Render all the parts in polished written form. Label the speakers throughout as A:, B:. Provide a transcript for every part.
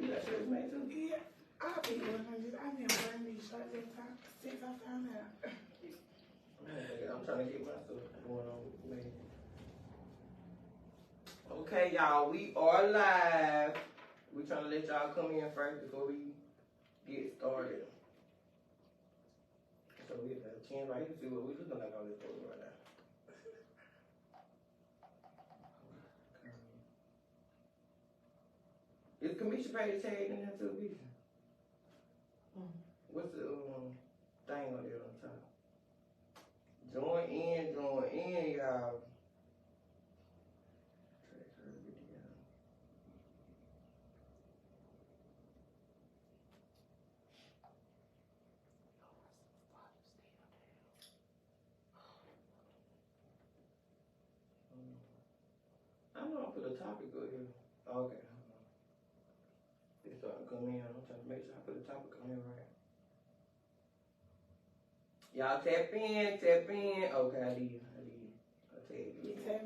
A: You got shirts made too?
B: Yeah. I've been wearing these shirts since I found out.
A: I'm trying to get my stuff going on with me. Okay, y'all, we are live. We're trying to let y'all come in first before we get started. So we have a 10 right here to see what we're looking like on this photo right now. Is Camesha Bethea tagged in that too, Bisha? What's the thing on there on top? Join in, y'all. I know I put a topic on here. Okay. It's starting to come in. I'm trying to make sure I put a topic on here right. Y'all tap in. Okay, I did. I'll tell you.
B: You tap?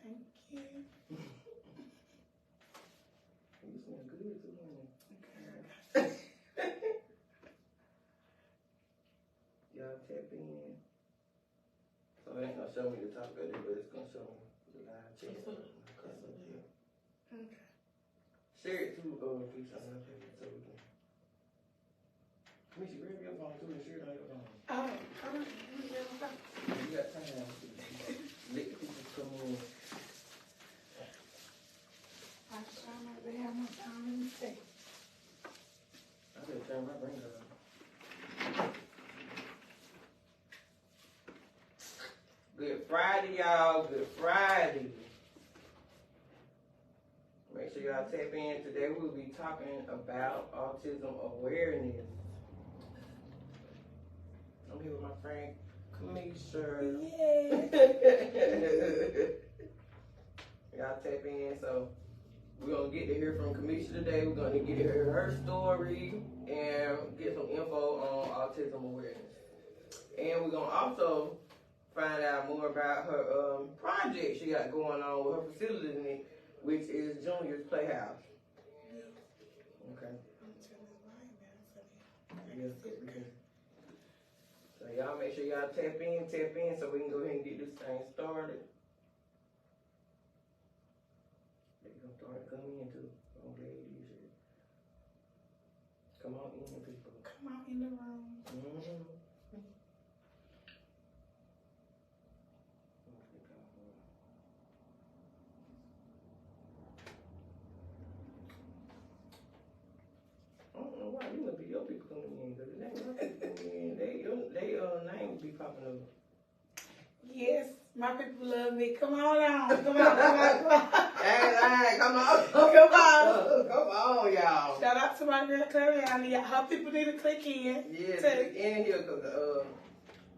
B: Thank you.
A: You smell good too, honey.
B: Okay.
A: Y'all tap in. So it ain't gonna show me the topic of it, but it's gonna show me the live chat.
B: Okay.
A: Share it too, Keisha, on her page so we can. Camesha, grab your phone too and share it on your phone.
B: Oh,
A: You got time. Let the people come in.
B: I try not to have no time in the day.
A: I better turn my brain on. Good Friday, y'all. Good Friday. Make sure y'all tap in. Today we'll be talking about autism awareness. I'm here with my friend Camesha.
B: Yeah.
A: Y'all tap in. So we're gonna get to hear from Camesha today. We're gonna get to hear her story and get some info on autism awareness. And we're gonna also find out more about her project she got going on with her facility, which is Junior's Playhouse. Okay. Yes, so y'all make sure y'all tap in so we can go ahead and get this thing started. They're gonna start coming in too. I'm glad you should. Come on in, people.
B: Come out in the room.
A: I don't know why you must be your people coming in, because it ain't my people coming in. They names be popping up.
B: Yes, my people love me. Come on down. Come on.
A: Hey, come on. Come on, y'all.
B: Shout out to my girl Clariana. Her people need to click in.
A: Yeah, click in here, because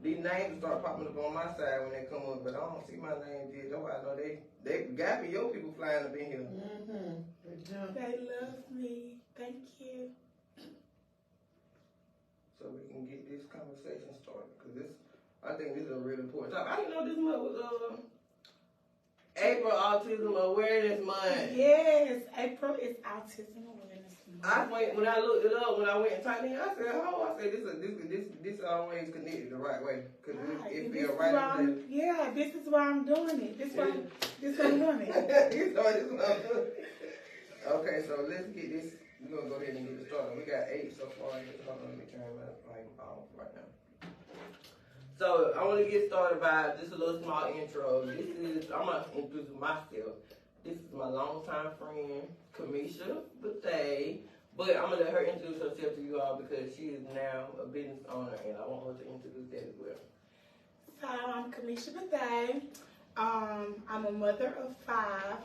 A: these names start popping up on my side when they come up, but I don't see my name yet. That's why I know they got me, your people flying up in here.
B: They love me. Thank you.
A: So we can get this conversation started, because I think this is a really important topic. I didn't know this month was April Autism Awareness Month.
B: Yes, April is Autism Awareness Month.
A: When I looked it up, when I went and typed in, I said, this always connected the right way, because it feels right.
B: Yeah, this is why I'm doing it. This is why I'm doing it.
A: Okay, so let's get this. We're going to go ahead and get it started. We got 8 so far. Hold on, let me turn my light off right now. So I want to get started by just a little small intro. I'm going to introduce myself. This is my longtime friend, Camesha Bethea. But I'm going to let her introduce herself to you all because she is now a business owner, and I want her to introduce that as well.
B: So I'm Camesha Bethea. I'm a mother of 5.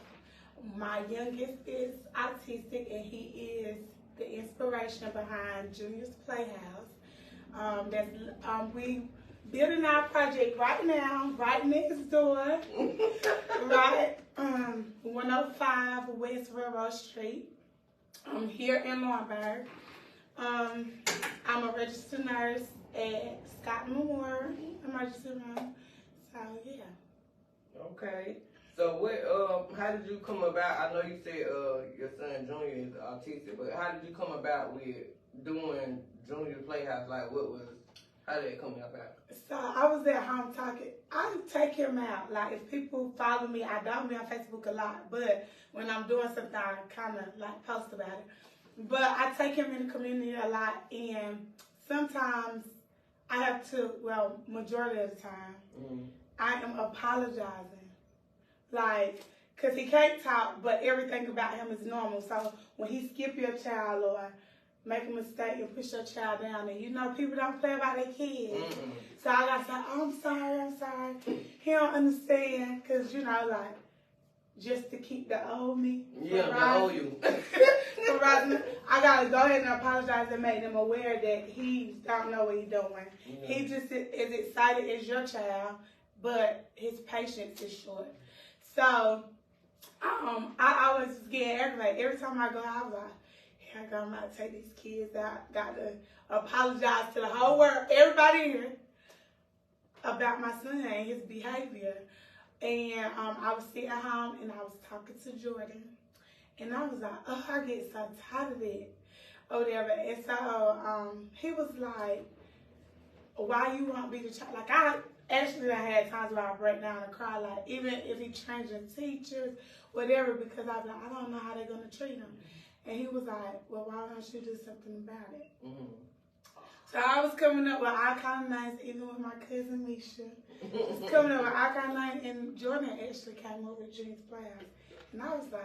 B: My youngest is autistic, and he is the inspiration behind Junior's Playhouse. We building our project right now, right next door, right 105 West Railroad Street. I'm here in Marburg. I'm a registered nurse at Scott Memorial Emergency Room. So yeah.
A: Okay. So what? How did you come about? I know you said your son Junior is autistic, but how did you come about with doing Junior Playhouse? Like, how did it come about?
B: So I was at home talking. I take him out. Like, if people follow me, I don't be on Facebook a lot, but when I'm doing something, I kind of like post about it. But I take him in the community a lot, and sometimes I have to. Well, majority of the time, I am apologizing. Like, because he can't talk, but everything about him is normal. So when he skip your child or make a mistake and push your child down, and you know people don't play about their kids. So I got to say, oh, I'm sorry. He don't understand, because, you know, like, just to keep the old me.
A: Yeah, the old you.
B: I got to go ahead and apologize and make them aware that he don't know what he's doing. He just is excited as your child, but his patience is short. So, I always get aggravated. Every time I go out, I was like, here I go, I'm about to take these kids out. Got to apologize to the whole world, everybody here, about my son and his behavior. And I was sitting at home and I was talking to Jordan. And I was like, oh, I get so tired of it or whatever. And so he was like, why you won't be the child? Like, I had times where I break down and cry, like, even if he changing teachers, whatever, because I was like, I don't know how they're going to treat him. And he was like, well, why don't you do something about it? So I was coming up with all kind of names, even with my cousin Misha. Just coming up with all kind of names, and Jordan actually came over with Junior's Playhouse. And I was like,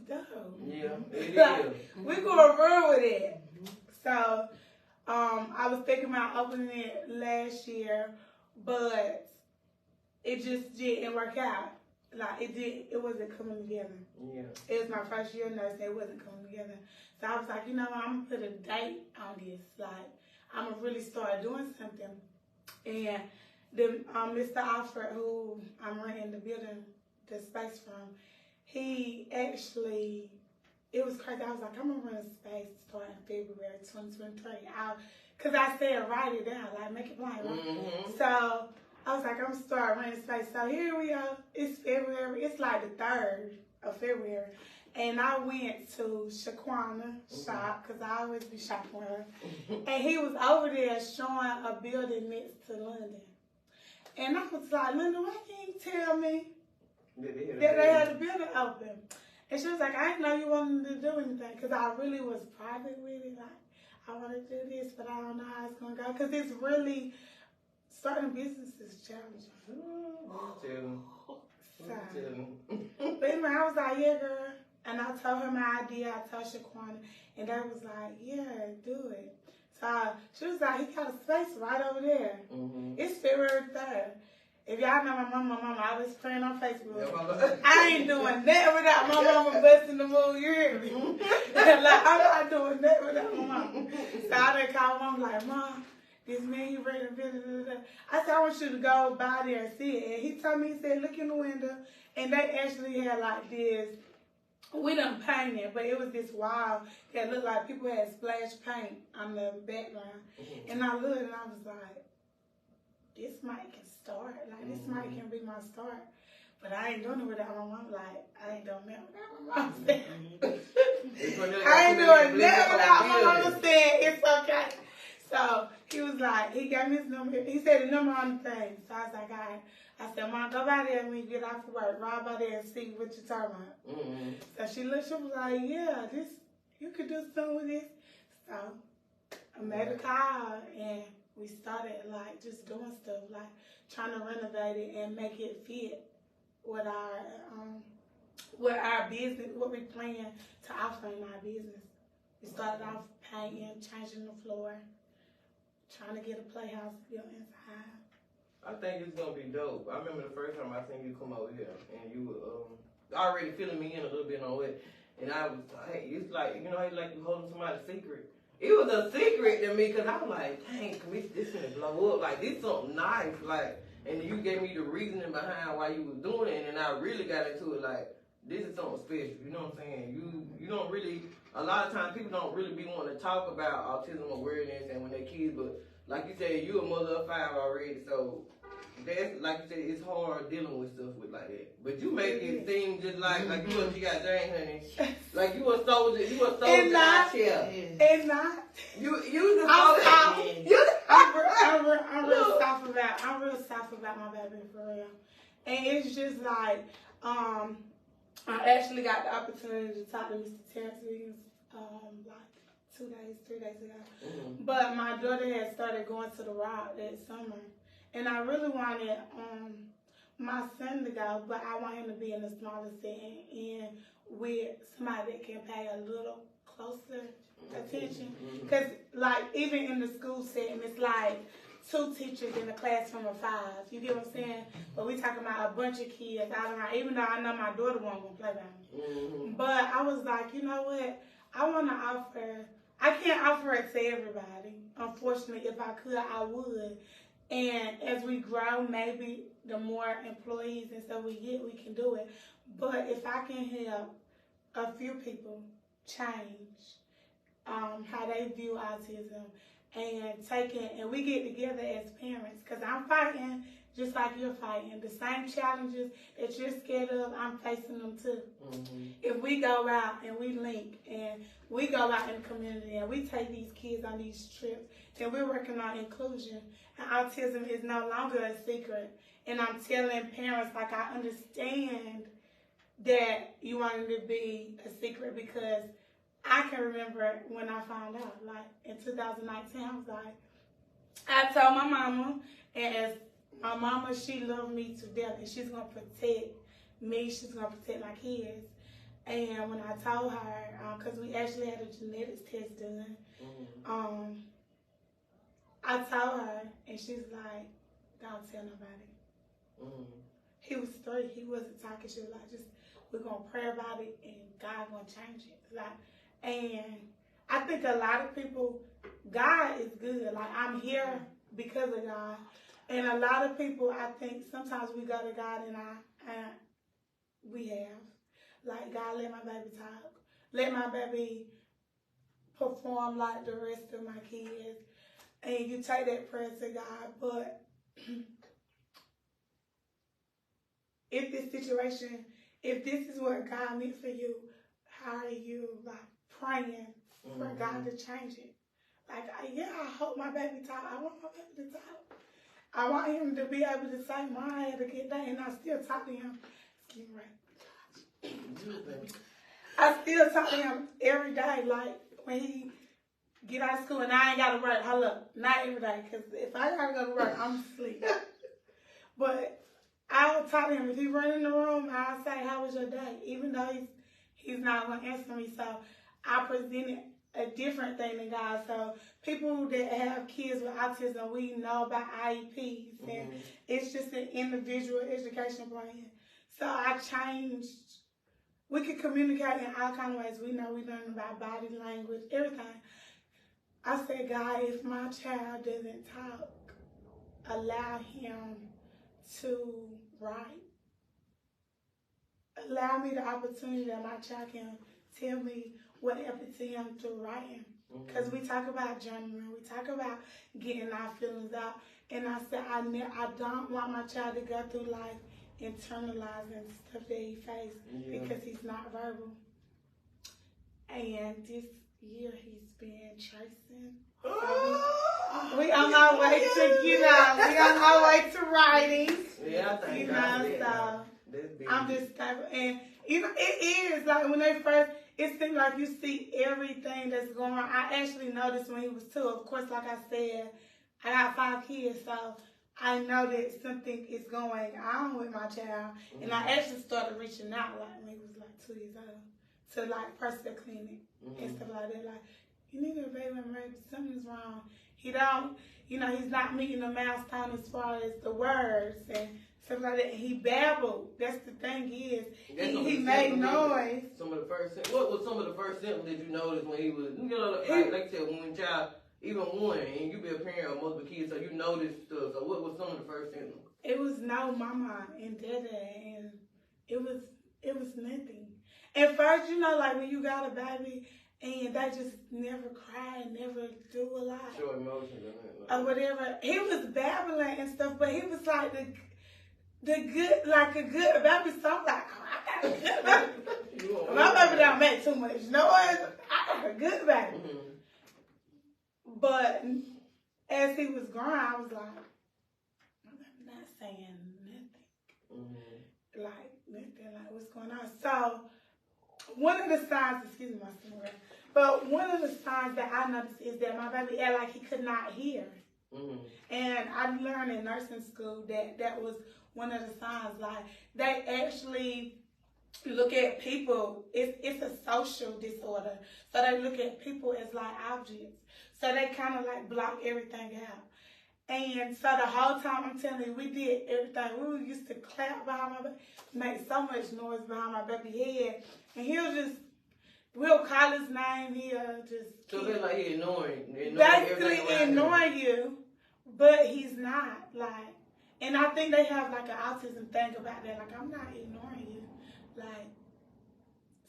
B: that's dope.
A: Yeah, it
B: like,
A: is.
B: We're going to run with it. So I was thinking about opening it last year, but it just didn't work out. Like, it wasn't coming together. Yeah. It was my first year nursing, it wasn't coming together. So I was like, you know what, I'm going to put a date on this. Like, I'm going to really start doing something. And the Mr. Alfred, who I'm renting the building, the space from, he actually, it was crazy. I was like, I'm going to rent a space starting February 2023. Because I said, write it down, like, make it plain, right? So I was like, I'm going to start renting space. So here we are. It's February. It's like the 3rd of February. And I went to Shaquana shop, because I always be shopping with her. And he was over there showing a building next to London. And I was like, Linda, why didn't you tell me that they had the building open? And she was like, I didn't know you wanted to do anything, because I really was private with it. Like, I want to do this, but I don't know how it's going to go. Because it's really, starting business is challenging. But anyway, I was like, yeah, girl. And I told her my idea. I told Shaquana. And they was like, yeah, do it. So she was like, he got a space right over there. It's February 3rd. If y'all know my mama always praying on Facebook. I ain't doing that without my mama busting the move, you hear me? Like, I'm not doing that without my mama. So I done called mom like, Mom, this man, he ready to visit. I said, I want you to go by there and see it. And he told me, he said, look in the window. And they actually had like this, we done painted, but it was this wall that looked like people had splash paint on the background. And I looked and I was like, this might can start. Like, this might can be my start. But I ain't doing it without my mom. Like, I ain't doing that without my mom saying. I ain't doing that without my mama saying it's okay. So he was like, he gave me his number. He said the number on the thing. So I was like, all right. I said, Mom, go by there when you get off of work. Ride by there and see what you're talking about. So she looked, she was like, yeah, you could do something with this. So I made a call and we started like just doing stuff, like trying to renovate it and make it fit with our business, what we plan to offer in our business. We started off painting, changing the floor, trying to get a playhouse built inside.
A: I think it's gonna be dope. I remember the first time I seen you come over here, and you were already filling me in a little bit on it, and I was like, it's like, you know, it's like you holding somebody's secret. It was a secret to me, because I was like, dang, this gonna blow up. Like, this something nice, like, and you gave me the reasoning behind why you was doing it, and I really got into it, like, this is something special, you know what I'm saying? You don't really, a lot of times people don't really be wanting to talk about autism awareness and when they're kids, but like you said, you a mother of 5 already, so that's, like you said, it's hard dealing with stuff with like that. But you make it seem just like you what you got dang, honey. Like you a soldier out here.
B: And not.
A: You the soldier.
B: I'm real soft about my baby for real. And it's just like, I actually got the opportunity to talk to Mr. Terrence Williams, like 3 days ago. Mm-hmm. But my daughter had started going to the Rock that summer. And I really wanted my son to go, but I want him to be in a smaller setting and with somebody that can pay a little closer attention. Because, like, even in the school setting, it's like 2 teachers in a classroom of 5. You get what I'm saying? But we talking about a bunch of kids out around, even though I know my daughter won't go play by me. Mm-hmm. But I was like, you know what? I can't offer it to everybody. Unfortunately, if I could, I would. And as we grow, maybe the more employees and stuff we get, we can do it. But if I can help a few people change how they view autism and we get together as parents, because I'm fighting just like you're fighting. The same challenges that you're scared of, I'm facing them too. Mm-hmm. If we go out and we link and we go out in the community and we take these kids on these trips, then we're working on inclusion. And autism is no longer a secret. And I'm telling parents, like, I understand that you want it to be a secret, because I can remember when I found out, like, in 2019, I was like, I told my mama, and as my mama, she loved me to death, and she's going to protect me, she's going to protect my kids. And when I told her, because we actually had a genetics test done, I told her, and she's like, don't tell nobody. Mm-hmm. He was 3, he wasn't talking, she was like, we're going to pray about it, and God going to change it. Like, and I think a lot of people, God is good. Like, I'm here because of God. And a lot of people, I think sometimes we go to God and we have. Like, God, let my baby talk. Let my baby perform like the rest of my kids. And you take that prayer to God. But if this is what God meant for you, how are you, like, praying for God to change it? Like, I hope my baby talk. I want my baby to talk. I want him to be able to say, Mom, I had a good day, and I still talk to him. Excuse me. I still talk to him every day, like, when he get out of school, and I ain't got to work. Hold up, not every day, because if I got to go to work, I'm asleep. But I'll talk to him. If he run in the room, I'll say, how was your day? Even though he's not going to answer me. So I presented a different thing than God. So people that have kids with autism, we know about IEPs. And it's just an individual education plan. So I changed. We can communicate in all kinds of ways. We know we learn about body language, everything. I said, God, if my child doesn't talk, allow him to write. Allow me the opportunity that my child can tell me what happened to him through writing. Because we talk about journaling, we talk about getting our feelings out. And I said, I don't want my child to go through life internalizing stuff that he faced because he's not verbal. And this year he's been tracing. So we on our way to, we on our way to writing.
A: Yeah, I think
B: so I'm just thankful. And it is like when they first, it seemed like you see everything that's going on. I actually noticed when he was 2. Of course, like I said, I got 5 kids, so I know that something is going on with my child. And I actually started reaching out like when he was like 2 years old to like personal clinic and stuff like that. Like, you need to evaluate, something's wrong. He don't, he's not meeting the milestone as far as the words and stuff like that. He babbled. That's the thing is, he made noise.
A: What was some of the first symptoms that you noticed when he was, like you said, when child, even 1, and you be a parent of multiple kids, so you noticed stuff. So what was some of the first symptoms?
B: It was no mama and dada, and it was nothing. At first, like when you got a baby And they just never cry and never do a lot.
A: Show emotions
B: or whatever. He was babbling and stuff, but he was like the good, like a good baby. So I'm like, oh, I got a good baby. My baby don't make too much noise. I got a good baby. Mm-hmm. But as he was growing, I was like, I'm not saying nothing. Mm-hmm. Like, nothing, like what's going on. So one of the signs, excuse me, my son, but one of the signs that I noticed is that my baby acted like he could not hear. Mm-hmm. And I learned in nursing school that was one of the signs. Like, they actually look at people, it's a social disorder. So they look at people as like objects. So they kind of like block everything out. And so the whole time, I'm telling you, we did everything. We used to clap behind my baby, make so much noise behind my baby head. And he'll just, we'll call his name, he'll just...
A: So it's like he's ignoring
B: basically ignoring you, but he's not. Like, and I think they have like an autism thing about that. Like, I'm not ignoring you. Like,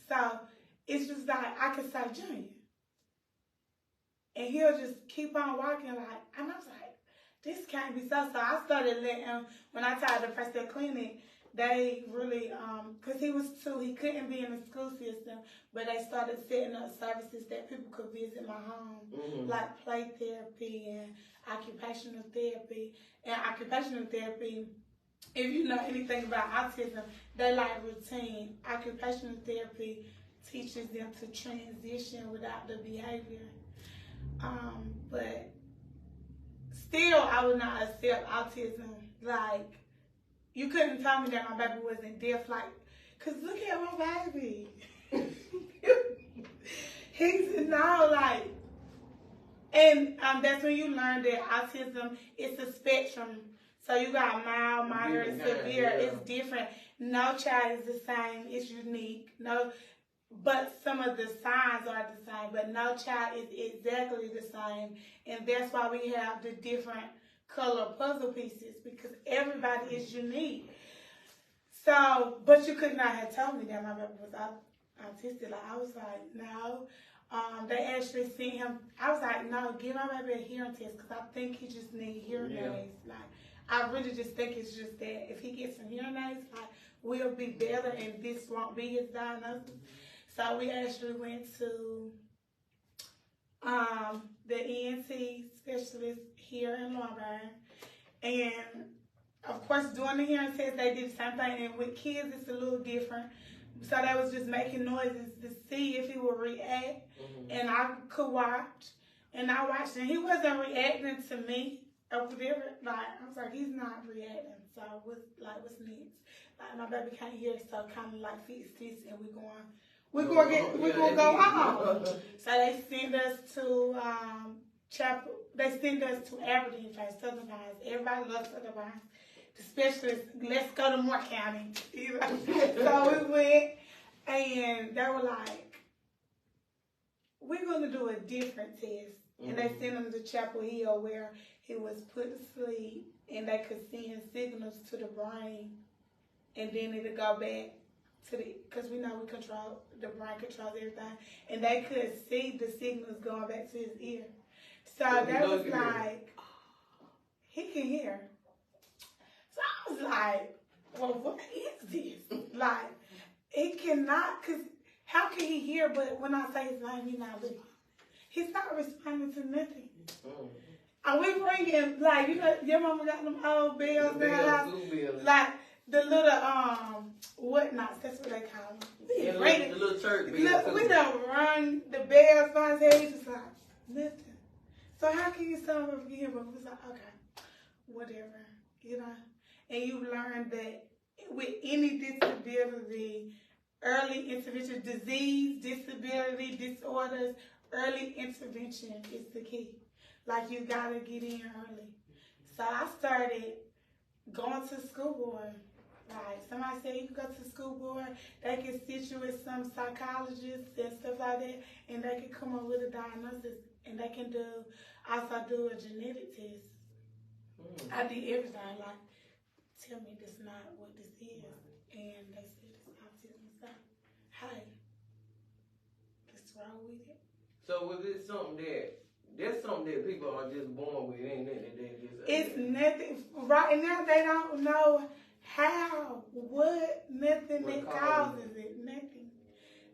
B: so it's just like, I could say, Junior. And he'll just keep on walking like, and I was like, this can't be so. So I started letting him, when I tried to press their clinic, they really, because he was 2, he couldn't be in the school system, but they started setting up services that people could visit my home, like play therapy and occupational therapy. And occupational therapy, if you know anything about autism, they like routine. Occupational therapy teaches them to transition without the behavior. But still, I would not accept autism. Like, you couldn't tell me that my baby wasn't deaf. Like, cause look at my baby. He's now like, and that's when you learn that autism is a spectrum. So you got mild, moderate, severe. It's different. No child is the same. It's unique. No. But some of the signs are the same, but no child is exactly the same. And that's why we have the different color puzzle pieces, because everybody is unique. So, but you could not have told me that my baby was autistic. Like, I was like, no. They actually seen him. I was like, no, give my baby a hearing test, because I think he just needs hearing aids. Like, I really just think it's just that if he gets some hearing aids, like, we'll be better and this won't be his diagnosis. So we actually went to the ENT specialist here in Lombard. And, of course, doing the hearing test, they did the same thing. And with kids, it's a little different. So they was just making noises to see if he would react. And I could watch. And I watched, and he wasn't reacting to me or whatever. Like, I was like, he's not reacting. So what's next? Like, my baby can't hear, so kind of like fix this, and we're gonna go home. So they send us to Chapel. They send us to Aberdeen for Southern Pines. Everybody loves Southern Pines. The specialists, let's go to Moore County. So we went, and they were like, we're gonna do a different test. And they sent him to Chapel Hill, where he was put to sleep, and they could send signals to the brain, and then it'll go back to the, because we know the brain controls everything, and they could see the signals going back to his ear. So that was like, he can hear. So I was like, well, what is this? Like, he cannot, because how can he hear, but when I say his name, he's not responding to nothing. And we bring him, like, you know, your mama got them old bells in the house. Like, the little, whatnots, that's what they call them.
A: Yeah, the little church bells.
B: We don't run the bells by his head. He's just like, nothing. So how can you stop him from hearing? But we was like, okay, whatever, you know. And you learn that with any disability, early intervention, disease, disability, disorders, early intervention is the key. Like, you gotta get in early. So I started going to school board. Like, somebody said you can go to school board, they can sit you with some psychologists and stuff like that, and they can come up with a diagnosis, and they can also do a genetic test. I did everything, like, tell me this is not what this is. And they said it's autism. So, hey, it's wrong. grow with it.
A: So was it something that's something that people are just born with? Ain't nothing that they just.
B: It's nothing. Right now, they don't know how, nothing that causes it. Nothing.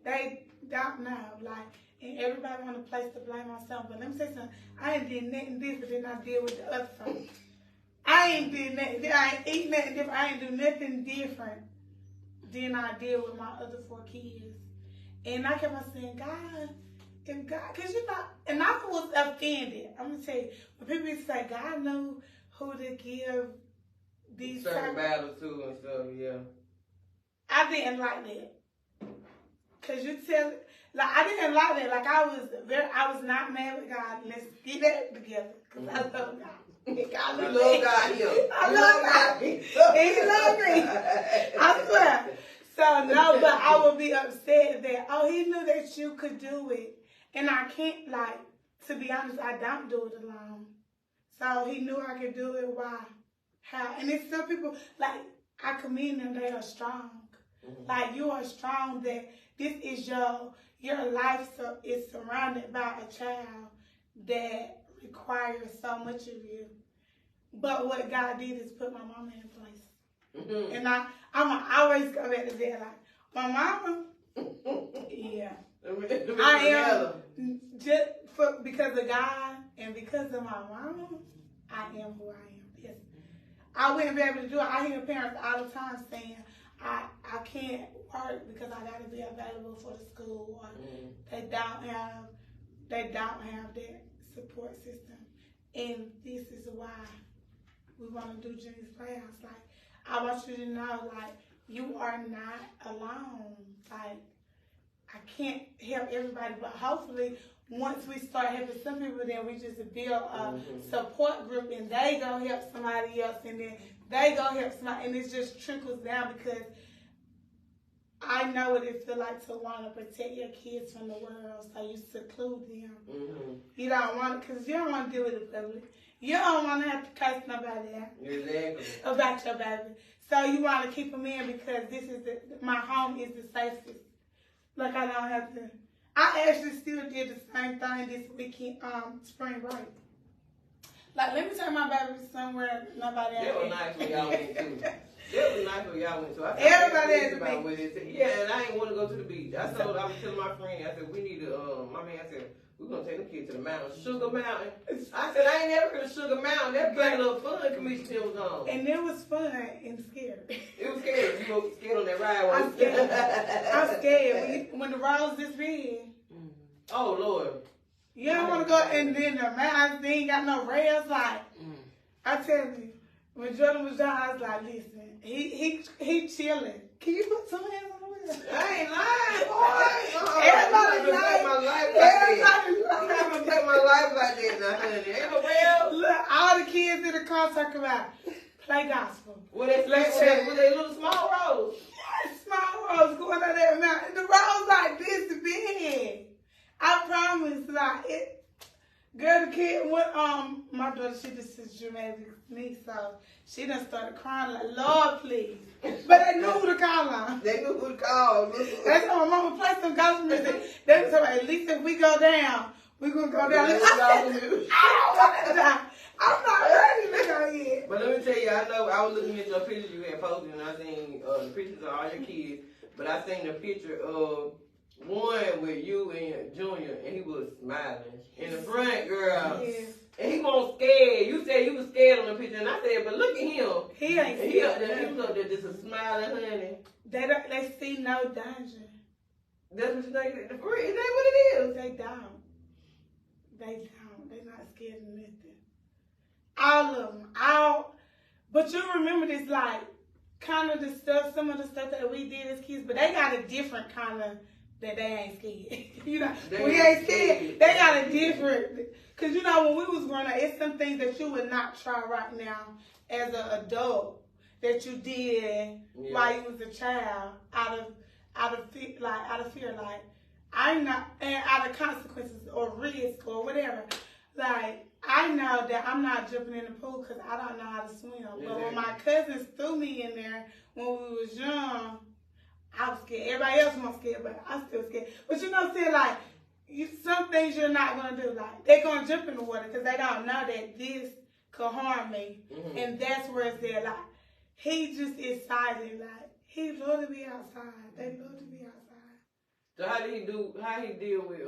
B: They don't know. Like, and everybody want to place the blame on something. But let me say something. I ain't did nothing different than I did with the other folks. I ain't did nothing. I ain't eat nothing different. I ain't do nothing different than I did with my other 4 kids. And I kept on saying, God, if God, because you know, and I was offended. I'm going to tell you, when people used to say, God knew who to give these
A: certain battles to and stuff, yeah.
B: I didn't like that. Because you tell, like, I didn't like that. Like, I was not mad with God. Let's get that together. Because I love God. God
A: love God here.
B: I love God. He loved me. I swear. So, no, but I would be upset that, oh, he knew that you could do it. And I can't, like, to be honest, I don't do it alone. So, he knew I could do it. Why? How? And it's still people, like, I commend them, they are strong. Mm-hmm. Like, you are strong that this is your life is surrounded by a child that requires so much of you. But what God did is put my mama in place. Mm-hmm. And I'm always go back to that. Like, my mama, yeah. I am, just because of God and because of my mama, I am who I am. Yes. I wouldn't be able to do it. I hear parents all the time saying, I can't work because I got to be available for the school, or they don't have that support system. And this is why we want to do Junior's Playhouse. Like, I want you to know, like, you are not alone. Like, I can't help everybody, but hopefully once we start helping some people, then we just build a support group, and they go help somebody else, and then they go help somebody, and it just trickles down, because I know what it feels like to want to protect your kids from the world, so you seclude them. Mm-hmm. You don't want to, because you don't want to deal with the public. You don't want to have to curse nobody out.
A: Exactly.
B: About your baby. So you want to keep them in, because this is my home is the safest. Like, I don't have to. I actually still did the same thing this weekend, spring break. Like, let me take my baby somewhere nobody else.
A: That was nice when y'all went to. That was nice when y'all went to.
B: Everybody at the
A: beach. Yeah, and I ain't want to go to the beach. I was telling my friend, I said, we need to, my man said, we're going to take the kids to the mountain, Sugar Mountain. I said, I ain't never heard of Sugar Mountain. That was a little fun Camesha was on.
B: And it was fun and scary.
A: It was scary. You were scared on that ride.
B: I'm scared. I'm scared. When the road's this big.
A: Oh, Lord.
B: You don't want to go, and then the mountains, they ain't got no rails. Like, I tell you, when Jordan was down, I was like, listen, he chilling. Can you put some hands on the wheel?
A: I ain't lying, boy.
B: Everybody lying.
A: I'm not going to take my life like that now, honey. Ain't no real.
B: Look, all the kids in the car talking about play gospel.
A: Were they little small roads?
B: Yeah, small roads going down that mountain. The roads like this big. I promise, like, it. Girl, the kid went, my daughter, she just is dramatic me, so she done started crying like, Lord, please. But they knew who to call on.
A: They knew who to call.
B: That's why my mama played some gospel music. They was like, at least if we go down, we're going to go down. I don't want to die. I'm not ready to go yet.
A: But let me tell you, I know, I was looking at your pictures you had posted, and I seen the pictures of all your kids, but I seen the picture of one with you and Junior, and he was smiling in the front, girl.
B: Yes.
A: And he wasn't scared. You said you was scared on the picture, and I said, but look at him.
B: He ain't scared.
A: He was up there just a smiling, honey.
B: They see no danger.
A: That's what you think? Is that what it is?
B: They don't. They're not scared of nothing. All of them. But you remember this, like, kind of the stuff, some of the stuff that we did as kids, but they got a different kind of, that they ain't scared. You know, we ain't scared. They got a different, because, you know, when we was growing up, it's some things that you would not try right now as an adult that you did while you was a child out of fear, like, I'm not, and out of consequences or risk or whatever. Like, I know that I'm not jumping in the pool because I don't know how to swim. But when my cousins threw me in there when we was young, I was scared. Everybody else was scared, but I'm still scared. But you know what I'm saying? Like, some things you're not gonna do. Like they're gonna jump in the water because they don't know that this could harm me, and that's where it's there. Like he just excited. Like he love to be outside. They love to be outside.
A: So how he deal with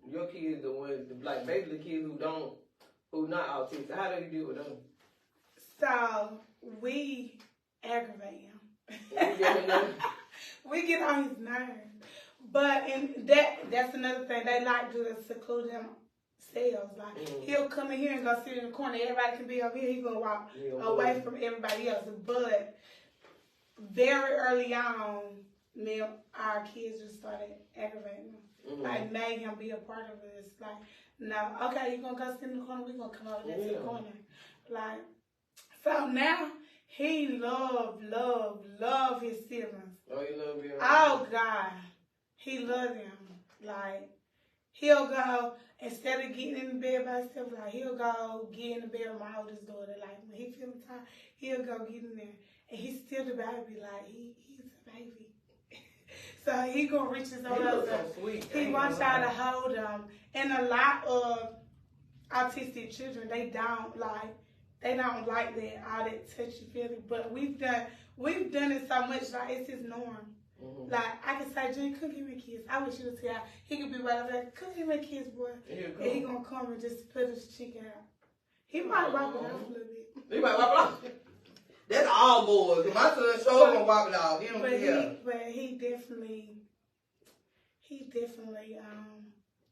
A: your kids, the ones like basically kids who not autistic? How do you deal with them?
B: So we aggravate him. We get on his nerves. But that's another thing. They like to seclude themselves. Like he'll come in here and go sit in the corner. Everybody can be over here. He's gonna walk away from everybody else. But very early on, our kids just started aggravating him. Like made him be a part of this. Like, no, okay, you're gonna go sit in the corner, we're gonna come over there to the corner. Like, so now he love his siblings.
A: Oh, he love you.
B: Oh God. He loves them. Like, he'll go, instead of getting in the bed by himself, like, he'll go get in the bed with my oldest daughter. Like, when he feels tired, he'll go get in there. And he's still the baby. Like, he's a baby. So he gonna reach his own up.
A: So sweet.
B: He wants y'all to hold him. And a lot of autistic children, they don't like that, all that touchy feeling. But we've done it so much, like, it's his norm. Like, I can say, Jane, come give me a kiss. I wish you would see how he could be right over there. Come give me a kiss, boy. And he gonna come and just put his cheek out. He might wipe it off a little bit.
A: He might wipe it off. That's all boys. My son sure gonna wipe it off. He don't care.
B: But he definitely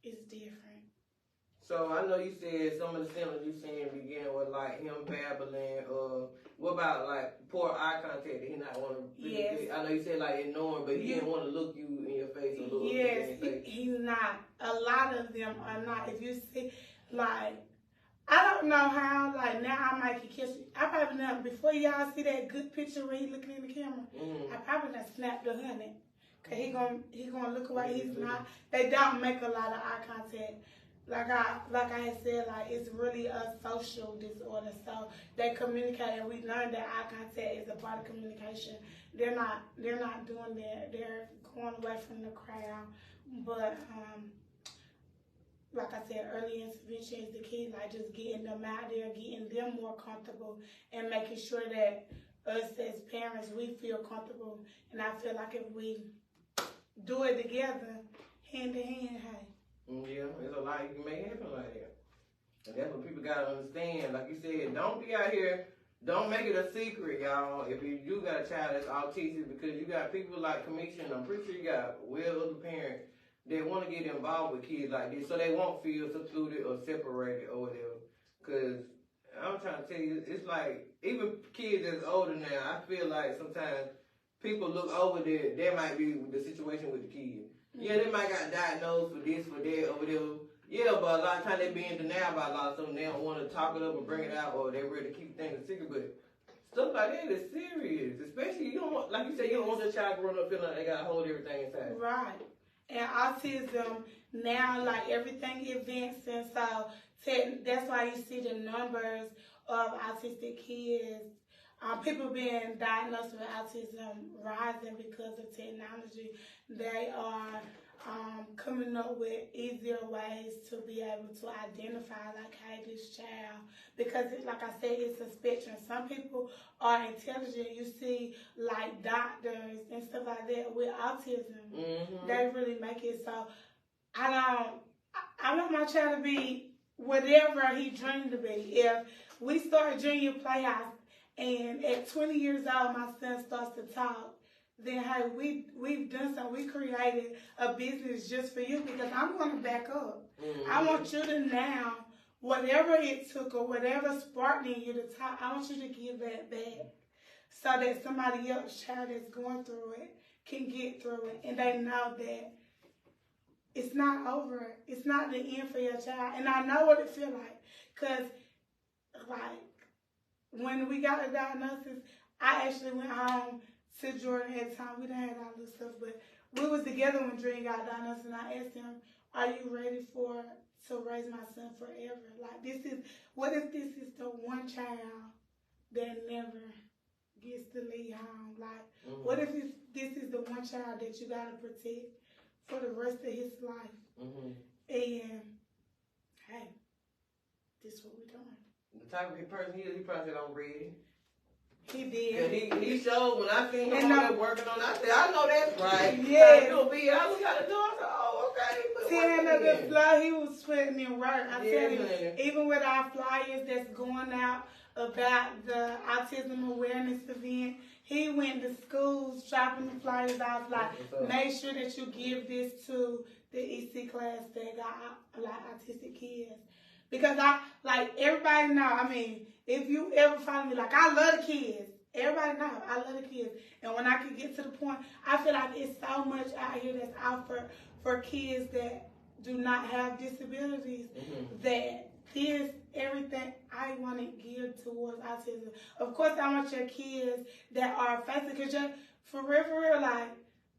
B: is different.
A: So I know you said some of the symptoms you seen begin with like him babbling. What about like poor eye contact? That he not want to.
B: Yes.
A: I know you said like ignoring, but he didn't want to look you in your face or look.
B: Yes, he's not. A lot of them are not. If you see, like, I don't know how. Like now, I might kiss you. I probably not before y'all see that good picture where he looking in the camera. I probably done snapped the honey. Cause he gonna look away. He's not. They don't make a lot of eye contact. Like I had said, like it's really a social disorder. So they communicate, and we learned that eye contact is a part of communication. They're not doing that. They're going away from the crowd. But like I said, early intervention is the key. Like just getting them out there, getting them more comfortable, and making sure that us as parents we feel comfortable. And I feel like if we do it together, hand in hand, hey.
A: Yeah, there's a lot you can make happen like that. And that's what people gotta understand. Like you said, don't be out here, don't make it a secret, y'all. If you do got a child that's autistic, because you got people like Camesha, and I'm pretty sure you got well-other parents that want to get involved with kids like this so they won't feel secluded or separated or whatever. Because I'm trying to tell you, it's like, even kids that's older now, I feel like sometimes people look over there, that might be the situation with the kids. Yeah, they might got diagnosed for this, for that, over there. Yeah, but a lot of times they be in denial about a lot of stuff. They don't want to talk it up or bring it out, or they're ready to keep things a secret. But stuff like that is serious. Especially, you don't want, like you said, you don't want your child growing up feeling like they got to hold everything inside.
B: Right. And autism, now, like, everything advancing. So that's why you see the numbers of autistic kids. People being diagnosed with autism rising because of technology. They are coming up with easier ways to be able to identify, like, hey, this child, because like I said, it's a spectrum. Some people are intelligent. You see, like, doctors and stuff like that with autism. They really make it so. I want my child to be whatever he dreamed to be. If we start junior Playhouse, and at 20 years old, my son starts to talk, then, hey, we've done something. We created a business just for you because I'm going to back up. I want you to now, whatever it took or whatever sparked in you to talk, I want you to give that back so that somebody else's child that's going through it can get through it. And they know that it's not over. It's not the end for your child. And I know what it feels like because, like, when we got a diagnosis, I actually went home to Jordan at the time. We didn't have all this stuff, but we was together when Dream got diagnosed, and I asked him, are you ready to raise my son forever? Like, what if this is the one child that never gets to leave home? Like, what if this is the one child that you got to protect for the rest of his life. And hey, this is what we're doing.
A: The type of person he is, he probably said, I'm ready.
B: He did.
A: He showed when I seen him working on it, I said, I know that's right.
B: Yeah.
A: You'll be, I look at the door, I said, oh, okay.
B: 10 of the fly, he was putting in work. I tell you, even with our flyers that's going out about the autism awareness event, he went to schools dropping the flyers out, like, make sure that you give this to the EC class that got like autistic kids. Because everybody know, I mean, if you ever follow me, like, I love the kids. Everybody know, I love the kids. And when I can get to the point, I feel like it's so much out here that's out for kids that do not have disabilities, that this, everything I want to gear towards autism. Of course, I want your kids that are affected, because for real, like,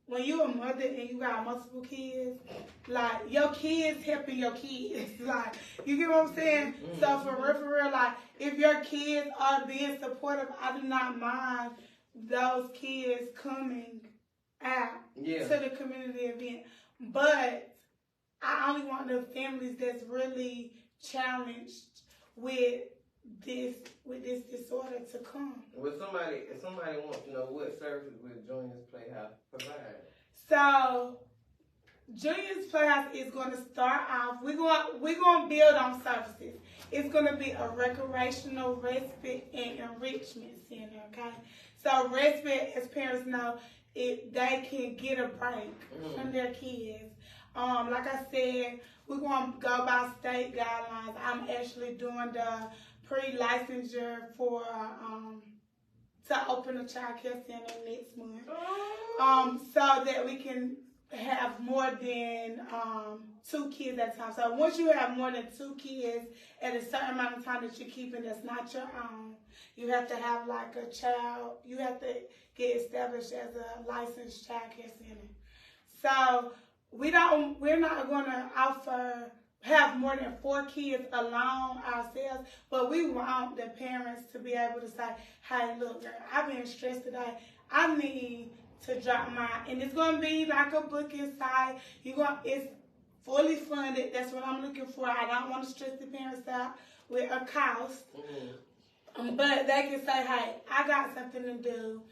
B: when you a mother and you got multiple kids, like, your kids helping your kids. Like, you get what I'm saying? So for real, like, if your kids are being supportive, I do not mind those kids coming out to the community event. But I only want the families that's really challenged with this disorder to come.
A: Well, if somebody wants to know what services would Junior's Playhouse provide?
B: So, Junior's Playhouse is going to start off. We're going to build on services. It's going to be a recreational, respite, and enrichment center. Okay. So, respite, as parents know, they can get a break from their kids. Like I said, we're going to go by state guidelines. I'm actually doing the pre-licensure for to open a child care center next month, so that we can have more than 2 kids at a time. So once you have more than 2 kids at a certain amount of time that you're keeping that's not your own, you have to have like a child. You have to get established as a licensed child care center. So we're not going to have more than 4 kids alone ourselves, but we want the parents to be able to say, hey, look, girl, I've been stressed today. I need to drop mine. And it's going to be like a booking site. It's fully funded. That's what I'm looking for. I don't want to stress the parents out with a cost. But they can say, hey, I got something to do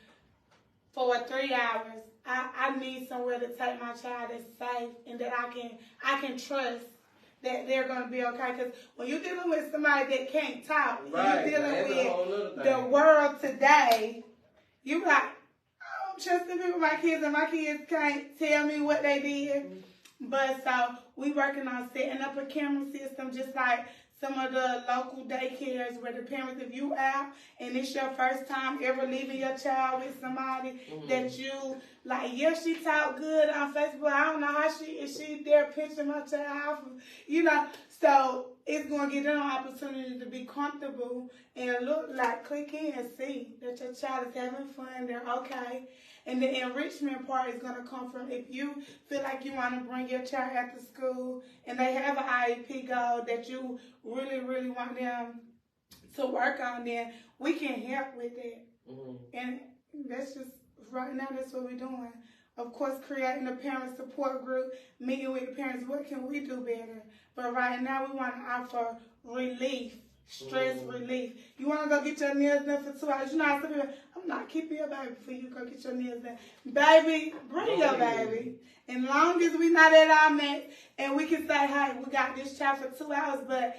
B: for 3 hours. I need somewhere to take my child that's safe and that I can trust that they're going to be okay. Because when you're dealing with somebody that can't talk, you're dealing with the world today, you're like, I don't trust the people, my kids, and my kids can't tell me what they did. But so we working on setting up a camera system, just like some of the local daycares where the parents, if you out and it's your first time ever leaving your child with somebody that you like, yeah, she talk good on Facebook. I don't know how is she there pitching my child, so it's going to give them an opportunity to be comfortable and look like, click in and see that your child is having fun, they're okay. And the enrichment part is going to come from if you feel like you want to bring your child after school and they have an IEP goal that you really, really want them to work on, then we can help with that. And that's just, right now, that's what we're doing. Of course, creating a parent support group, meeting with the parents, what can we do better? But right now, we want to offer relief. Stress relief. You want to go get your nails done for 2 hours? You know how some people, I'm not keeping your baby before you go get your nails done. Baby, bring your baby. And long as we not at our max and we can say, hey, we got this child for 2 hours, but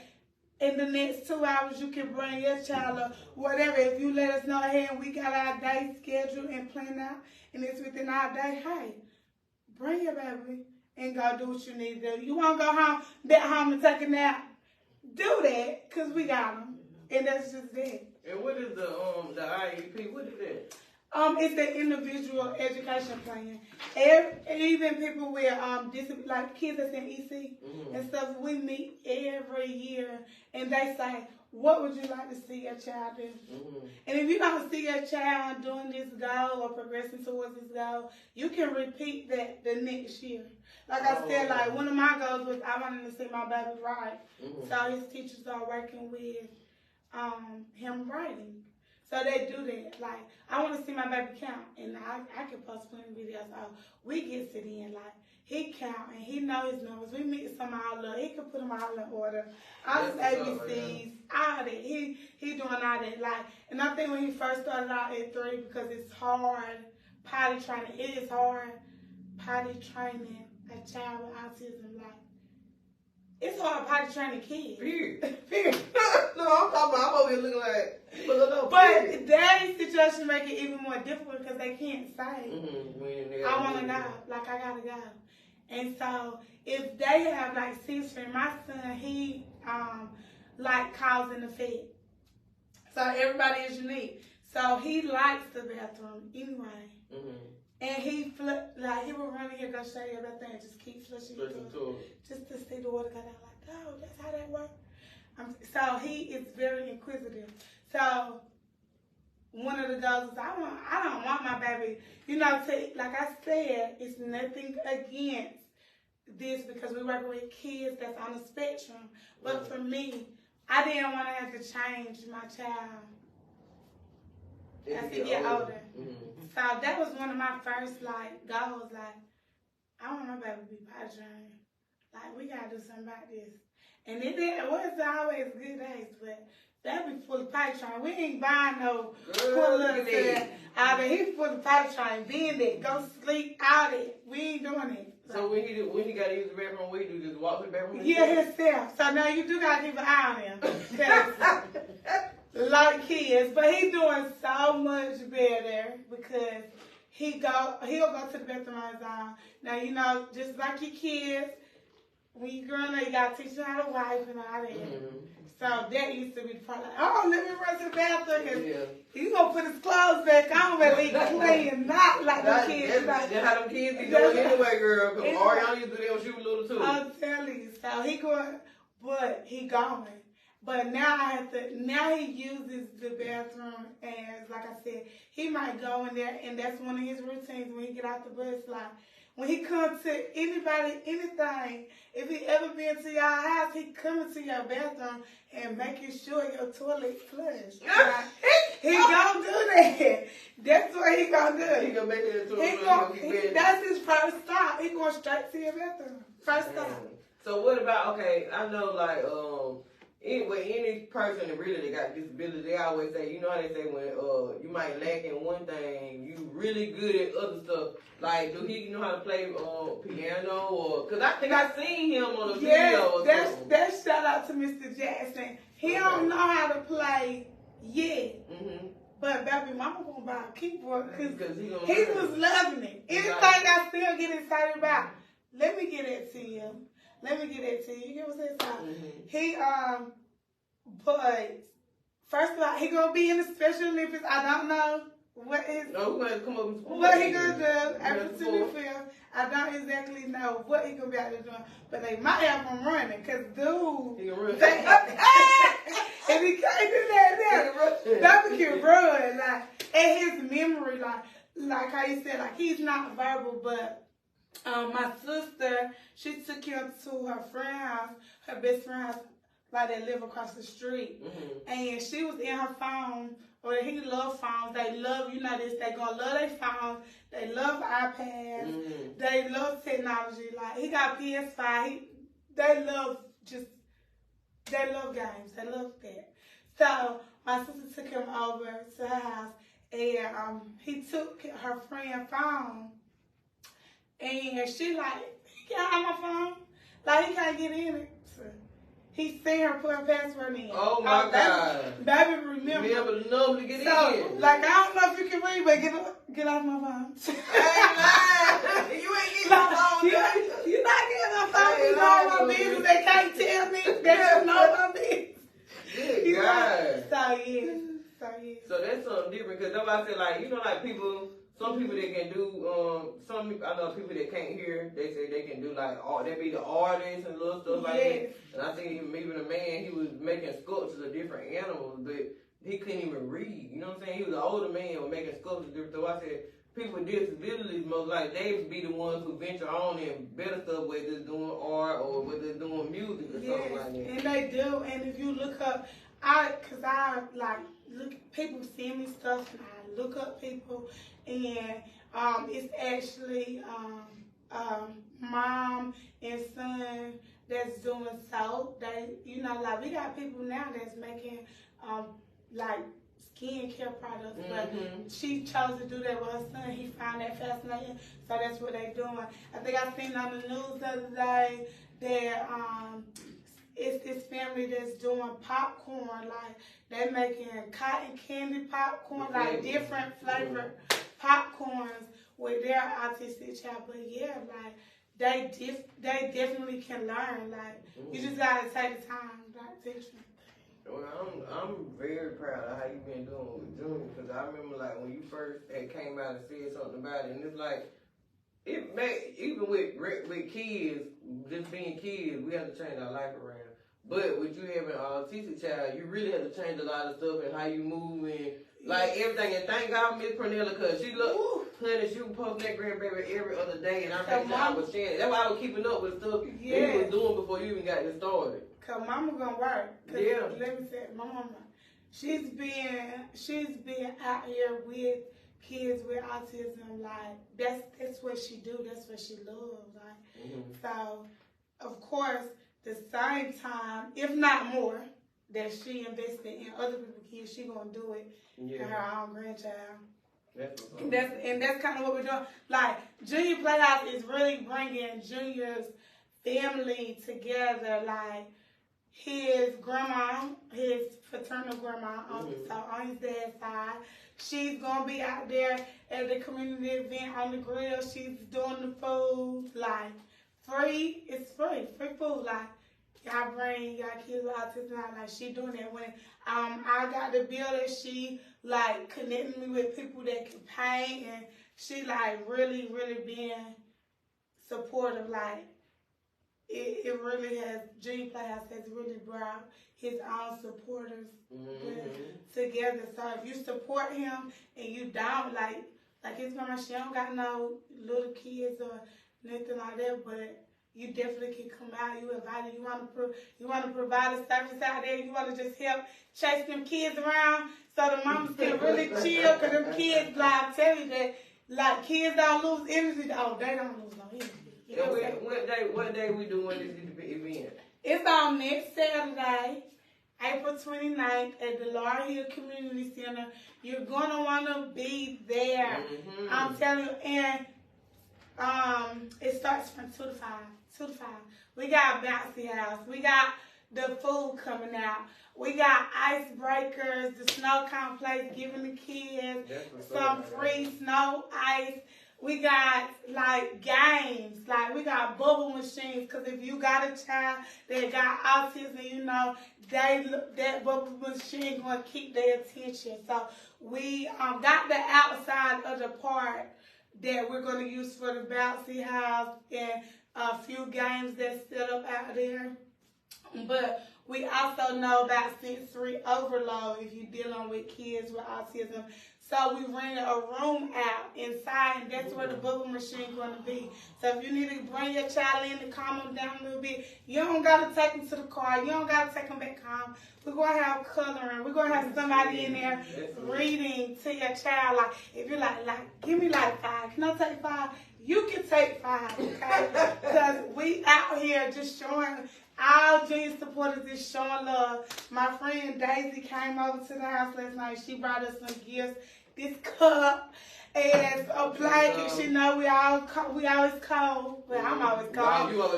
B: in the next 2 hours you can bring your child or whatever. If you let us know, hey, and we got our day scheduled and planned out and it's within our day, hey, bring your baby and go do what you need to do. You want to go home, back home and take a nap? Do that, because we got them. And that's just it.
A: And what is the IEP? What is that?
B: It's the individual education plan. Even people with like kids that's in EC and stuff, we meet every year and they say, what would you like to see your child do? And if you don't see your child doing this goal or progressing towards this goal, you can repeat that the next year. Like I said, like one of my goals was I wanted to see my baby write. So his teachers are working with him writing. So they do that. Like, I want to see my baby count, and I can post plenty of videos. Oh, we gets it in. Like, he count, and he know his numbers. We mix them all up. He can put them all in order. All his ABCs, all that. He doing all that. Like, and I think when he first started out at 3, because it's hard potty training. It is hard potty training a child with autism. Like, it's hard potty training kids.
A: Period.
B: Period.
A: No, I'm over here looking like.
B: But daddy's situation make it even more difficult because they can't say, I want to go. Like, I got to go. And so, if they have, like, C-string, my son, he, like, calls in the fed. So, everybody is unique. So, he likes the bathroom anyway. And he, he will run in here, go straight to everything, and just keep flushing the toilet. Just to see the water go down. Like, oh, that's how that works. So, he is very inquisitive. So, one of the goals is, I don't want my baby, you know, like I said, it's nothing against this because we're working with kids that's on the spectrum. But for me, I didn't want to have to change my child as he get older. So that was one of my first, like, goals. Like, I want my baby to be potty trained. Like, we got to do something about this. And it wasn't always good days, but that be full of potty train. We ain't buying no pull up out of he full of potty train. Being there, go sleep out it. We ain't doing it.
A: So when he got to use the bathroom, what he do? Just walk to the bathroom?
B: Yeah, himself. So now you do got to keep an eye on him. Like kids, but he doing so much better because he'll go to the bathroom on his own. Now, you know, just like your kids, when you growing up, you got to teach them how to wipe and all that. So that used to be the part like, oh, let me run to the bathroom because he's going to put his clothes back on and leave clean, not like the kids. That's
A: how them kids be doing anyway, girl. Because Ariana used to be able to shoot little too.
B: I'm telling you. So he going, but he going. But now now he uses the bathroom as, like I said, he might go in there and that's one of his routines when he get out the bus. Like, when he comes to anybody, anything, if he ever been to your house, he coming to your bathroom and making sure your toilet flush. Like, he gonna do that. That's what he gonna do.
A: He gonna make it into a
B: that's his first stop. He going straight to your bathroom. First stop.
A: So what about, okay, I know like, any person that really got disability, they always say, you know how they say when you might lack in one thing, you really good at other stuff. Like, do he know how to play piano or? Cause I think I seen him on a video. Or something.
B: That's shout out to Mr. Jackson. He don't know how to play yet. But baby, mama gonna buy a keyboard because he was loving it. Anything I still get excited about, let me get it to you. Let me get it to you. You get what I'm saying? He but first of all, he gonna be in the Special Olympics. I don't know what is.
A: No, we're gonna come up with
B: what he gonna do after 25th. I don't exactly know what he gonna be out there doing, but they might have him running, cause dude,
A: he can run.
B: If he can't do that, baby can run. Like, and his memory, like how you said, like he's not verbal, but. My sister, she took him to her friend's house, her best friend's house, like they live across the street. And she was in her phone, or he love phones. They love, you know this, they gonna love their phones. They love iPads. They love technology. Like, he got PS5. They love games. They love that. So, my sister took him over to her house, and he took her friend's phone. And she like, he can't have my phone. Like, he can't get in it. So he seen her put her password in.
A: Oh my God.
B: Baby, remember.
A: Be able to know to get in.
B: Like, I don't know if you can read, but get off my phone.
A: I ain't lying. You ain't getting my phone.
B: You're not getting my phone. You know my business. They can't tell me that you know my business.
A: Good God.
B: So
A: that's something different. Because nobody said, like, you know, like people... Some people that can do, I know people that can't hear, they say they can do like, they be the artists and little stuff like that. And I think even a man, he was making sculptures of different animals, but he couldn't even read. You know what I'm saying? He was an older man was making sculptures of different stuff. I said, people with disabilities, most like they be the ones who venture on and better stuff, whether it's doing art or whether it's doing music or something like that.
B: And they do, and if you look up, cause I like people send me stuff and I look up people, and it's actually mom and son that's doing soap. They, like we got people now that's making like skincare products, but she chose to do that with her son. He found that fascinating, so that's what they're doing. I think I seen on the news the other day that it's this family that's doing popcorn, like they making cotton candy popcorn, like different flavored popcorns with their autistic child. But yeah, like they definitely can learn. Like you just gotta take the time, like teach them.
A: Well, I'm very proud of how you been doing with Junior, because I remember like when you first came out and said something about it, and it's like it made, even with kids, just being kids, we have to change our life around. But with you having an autistic child, you really have to change a lot of stuff and how you move and like everything. And thank God Miss Pernilla, because she look, honey, she was posting that grandbaby every other day, and I was sharing. That's why I was keeping up with stuff you was doing before you even got this started.
B: Cause mama gonna work.
A: Yeah.
B: Let me say, my mama, she's been out here with kids with autism. Like that's what she do. That's what she loves. Like so, of course, the same time, if not more, that she invested in other people's kids, she gonna do it in her own grandchild. That's kind of what we're doing. Like Junior Playhouse is really bringing Junior's family together. Like his grandma, his fraternal grandma, on his dad's side, she's gonna be out there at the community event on the grill. She's doing the food, like free. It's free food. Like y'all bring y'all kids with autism out. Like she doing that. When I got the builder, she like connecting me with people that can paint, and she like really being supportive. Like it really has, Junior Playhouse has really brought his own supporters together. So if you support him and you don't, like his mama, she don't got no little kids or nothing like that, but you definitely can come out. You invited. You want to provide a service out there. You want to just help chase them kids around so the mamas can really chill. Cause them kids, like I tell you that, like kids don't lose energy. Oh, they don't lose no energy.
A: Yeah, what day we doing this event?
B: It's on next Saturday, April 29th at the Laurel Hill Community Center. You're gonna wanna be there. I'm telling you, and it starts from 2 to 5. 2 to 5. We got a bouncy house. We got the food coming out. We got icebreakers, the snow complex, giving the kids some free snow ice. We got like games, like we got bubble machines, because if you got a child that got autism, that bubble machine gonna keep their attention. So we got the outside of the part that we're gonna use for the bouncy house and a few games that's set up out there. But we also know about sensory overload if you're dealing with kids with autism. So we rented a room out inside, and that's where the bubble machine is going to be. So if you need to bring your child in to calm them down a little bit, you don't got to take them to the car. You don't got to take them back home. We're going to have coloring. We're going to have somebody in there reading to your child. Like, if you're like, give me like 5. Can I take 5? You can take 5, okay? Because we out here just showing, all Junior supporters is showing love. My friend Daisy came over to the house last night. She brought us some gifts. This cup and a blanket. She know we always cold. Well, I'm always cold.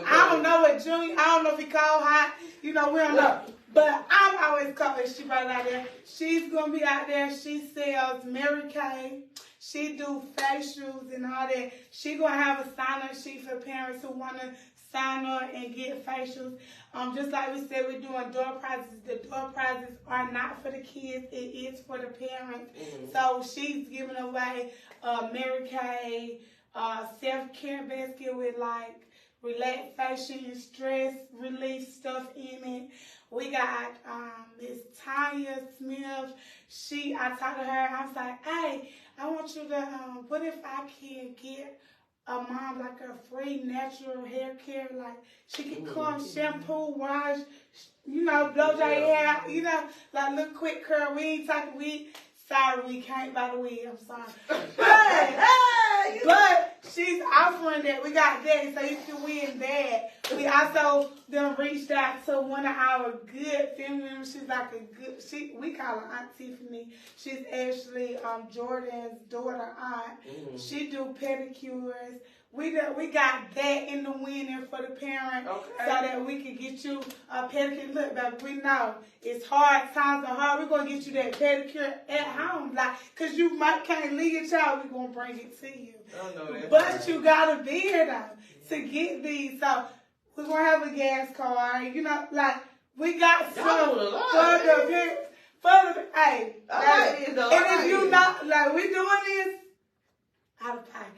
B: I don't know what Junior, I don't know if he cold, hot. We don't know. But I'm always cold. And she brought it out there. She's going to be out there. She sells Mary Kay. She do facials and all that. She going to have a sign-up sheet for parents who want to sign up and get facials. Just like we said, we're doing door prizes. The door prizes are not for the kids. It is for the parents. So she's giving away Mary Kay self-care basket with like relaxation and stress relief stuff in it. We got Miss Tanya Smith. I talked to her. I was like, hey, I want you to, what if I can get a mom like a free natural hair care, like she can come, shampoo, wash, you know, blow dry hair, you know, like little quick curl. We ain't talking weed. Sorry, we can't buy the weed. I'm sorry. But she's offering that. We got that, so you can win that. We also then reached out to one of our good family members. She's like a good, we call her Aunt Tiffany. She's actually Jordan's daughter aunt. She do pedicures. We got that in the winning for the parent, so that we can get you a pedicure. Look, baby, we know it's hard, times are hard. We're gonna get you that pedicure at home, like, cause you can't leave your child. We're gonna bring it to you. But you gotta be here though to get these. So we're gonna have a gas card. You know, like we got some for the hey. And if you not like we doing this out of pocket.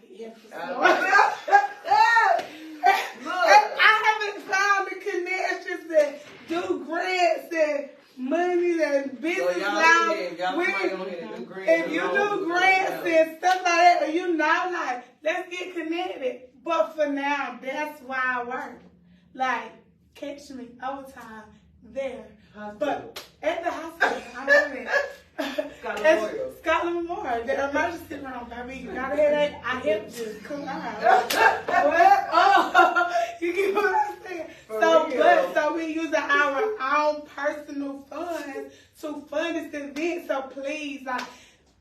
B: I haven't found the connections that do grants and money and business now. If you do grants and stuff like that, you know, like, let's get connected. But for now, that's why I work. Like, catch me overtime there. But at the hospital, I'm doing it. Scotland Memorial, the emergency room, baby. You got a headache? I helped you. Come on. What? Oh, you get what I'm saying? So we using our own personal funds to fund this event. So please, like,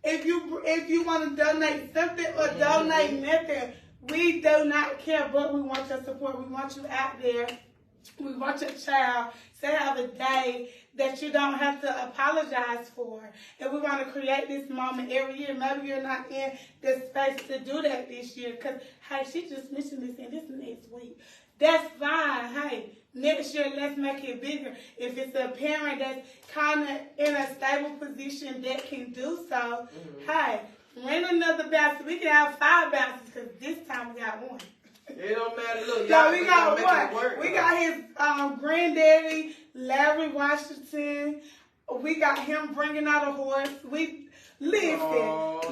B: if you want to donate something or donate nothing, we do not care. But we want your support. We want you out there. We want your child to have a day that you don't have to apologize for. And we want to create this moment every year. Maybe you're not in the space to do that this year because, hey, she's just missing this and this next week. That's fine. Hey, next year, let's make it bigger. If it's a parent that's kind of in a stable position that can do so, hey, rent another bouncer. We can have 5 bouncers because this time we got one.
A: It don't matter. Look,
B: y'all, we got one. We got his granddaddy, Larry Washington. We got him bringing out a horse. We listen.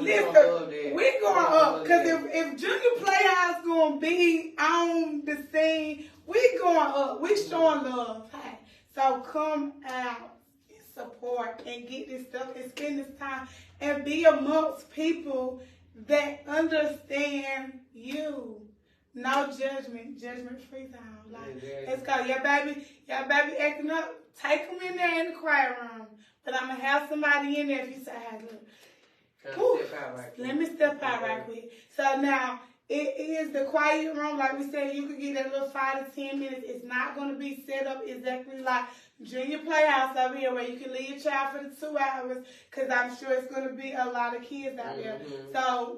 B: We going up because if Junior Playhouse gonna be on the scene, we going up. We showing love. Hey, so come out and support and get this stuff and spend this time and be amongst people that understand you. No judgment, judgment-free zone. Like, let's go. Your baby acting up. Take them in there in the quiet room. But I'm going to have somebody in there if you say, hey, look. Let me step out right quick. So now, it is the quiet room. Like we said, you can get that little 5 to 10 minutes. It's not going to be set up exactly like Junior Playhouse over here where you can leave your child for the 2 hours because I'm sure it's going to be a lot of kids out there. So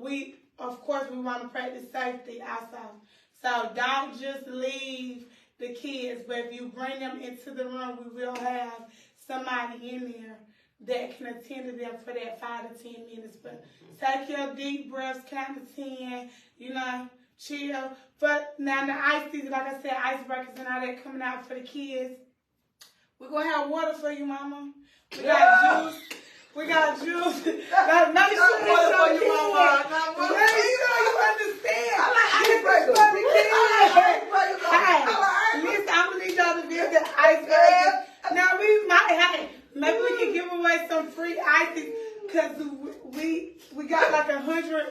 B: of course, we want to practice safety also. So don't just leave the kids, but if you bring them into the room, we will have somebody in there that can attend to them for that 5 to 10 minutes. But take your deep breaths, count to 10, you know, chill. But now the ice season, like I said, icebreakers and all that coming out for the kids. We're going to have water for you, mama. We got juice. We got juice. Like, make sure it's your kid. You understand. I like icebreakers. Listen, I'm going to need y'all to build the icebreakers. Now, maybe we can give away some free ices because we got like 100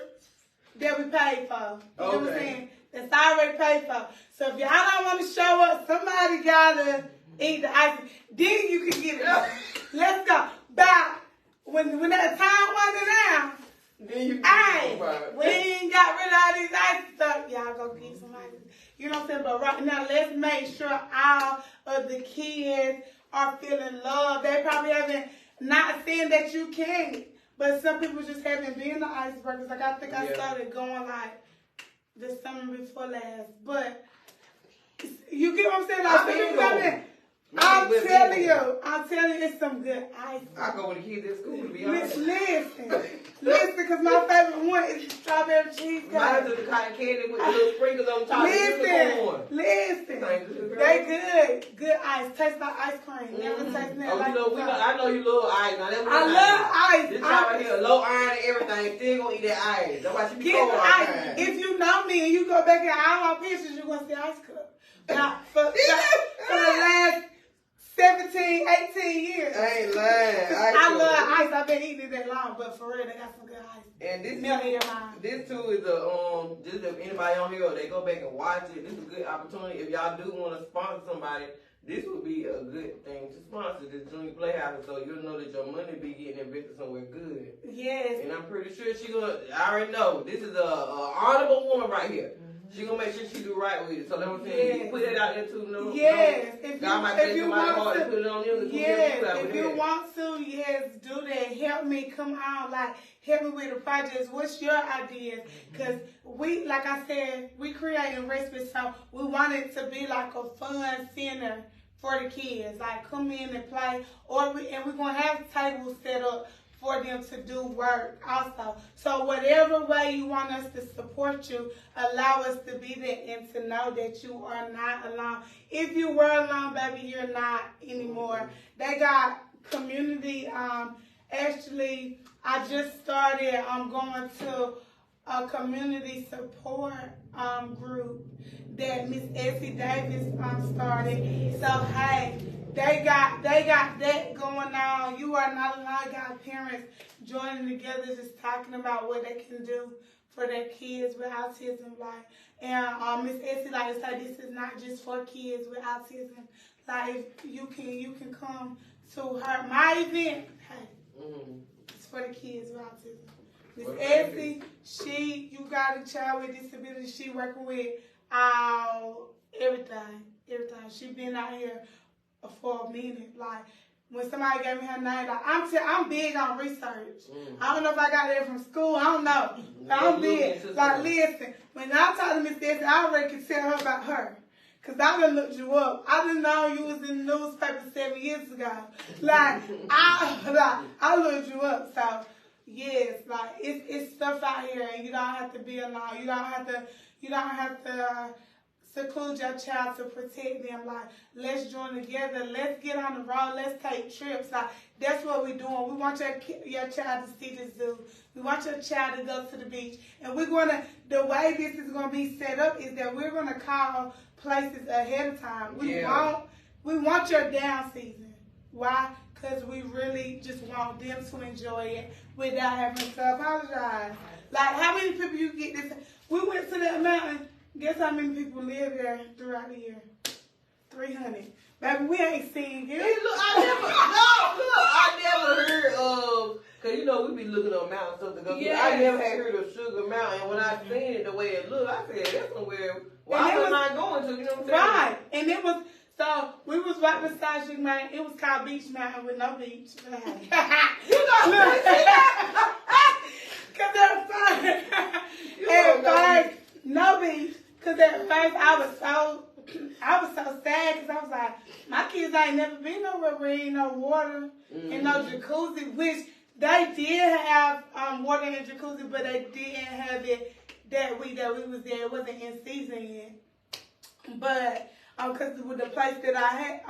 B: that we paid for. You know what I'm saying? That's already paid for. So if y'all don't want to show up, somebody got to eat the ice. Then you can get it. Let's go. Bye. When that time wasn't down, we ain't got rid of all these ice stuff. Y'all go get some ice. You know what I'm saying? But right now, let's make sure all of the kids are feeling love. They probably haven't, not saying that you can't, but some people just haven't been to icebreakers. Like I think I started going like the summer before last. But you get what I'm saying? Like some people haven't. I'm telling you, it's some good ice cream.
A: I go with the kids at school to be honest.
B: Listen, because my favorite one is the strawberry cheesecake.
A: Mine's the cotton candy with the little sprinkles on top.
B: Listen, they good ice. Tastes like ice cream. Never tastes nothing like
A: I know you love ice. Now,
B: I love ice.
A: This child right here, low iron and everything, still gonna eat that ice. That's why she be cold all the time.
B: If you know me and you go back in all my pictures, you're gonna see ice cup. Now, for the last 17, 18 years.
A: I ain't lying.
B: I love ice. I've been eating it that long, but for real, they got some good ice.
A: And this too is just if anybody on here, they go back and watch it. This is a good opportunity. If y'all do want to sponsor somebody, this would be a good thing to sponsor this junior playhouse, so you'll know that your money be getting invested somewhere good.
B: Yes.
A: And I'm pretty sure I already know, this is a honorable woman right here. She gonna make sure she do right with it. So that's what I'm saying. You put it out there too.
B: Yes.
A: God might take somebody hard and put it on you.
B: Yes. If you want to, yes, do that. Help me. Come on. Help me with the projects. What's your ideas? Because like I said, we creating respite, so we want it to be like a fun center for the kids. Like, come in and play. And we're going to have tables set up for them to do work also. So whatever way you want us to support you, allow us to be there and to know that you are not alone. If you were alone, baby, you're not anymore. They got community. Actually, I just started going to a community support group that Miss Essie Davis started. So hey, they got that going on. You are not alone. Got parents joining together, just talking about what they can do for their kids with autism. And Miss Essie to say this is not just for kids with autism. If you can come to my event. Hey, it's for the kids with autism. Miss Essie, you got a child with disability. She working with everything. She been out here for a minute. When somebody gave me her name, I'm big on research. I don't know if I got it from school. I don't know. But I'm big. Listen, when I talk to Miss Essie, I already can tell her about her. Because I done looked you up. I didn't know you was in the newspaper 7 years ago. I looked you up. So, yes, it's stuff out here, and you don't have to be alone. You don't have to seclude your child to protect them. Let's join together. Let's get on the road. Let's take trips. That's what we're doing. We want your child to see the zoo. We want your child to go to the beach. And the way this is going to be set up is that we're going to call places ahead of time. We want your down season. Why? Because we really just want them to enjoy it without having to apologize. How many people you get this? We went to that mountain. Guess how many people live there throughout the year? 300. Baby, we ain't seen you.
A: Hey, look, I never heard of, because, we be looking on mountains stuff to go through. I never had heard of Sugar Mountain. And when I seen it the way it looked, I said, that's somewhere I was not going to, you know what I'm saying? Right.
B: And it was, so we was right beside Sugar Mountain. It was called Beach Mountain with no beach. You know because at first, no beach. Because at first I was so sad because I was like, my kids ain't never been nowhere where ain't no water and no jacuzzi, which they did have water and jacuzzi, but they didn't have it that week that we was there. It wasn't in season yet. But because with the place that I had,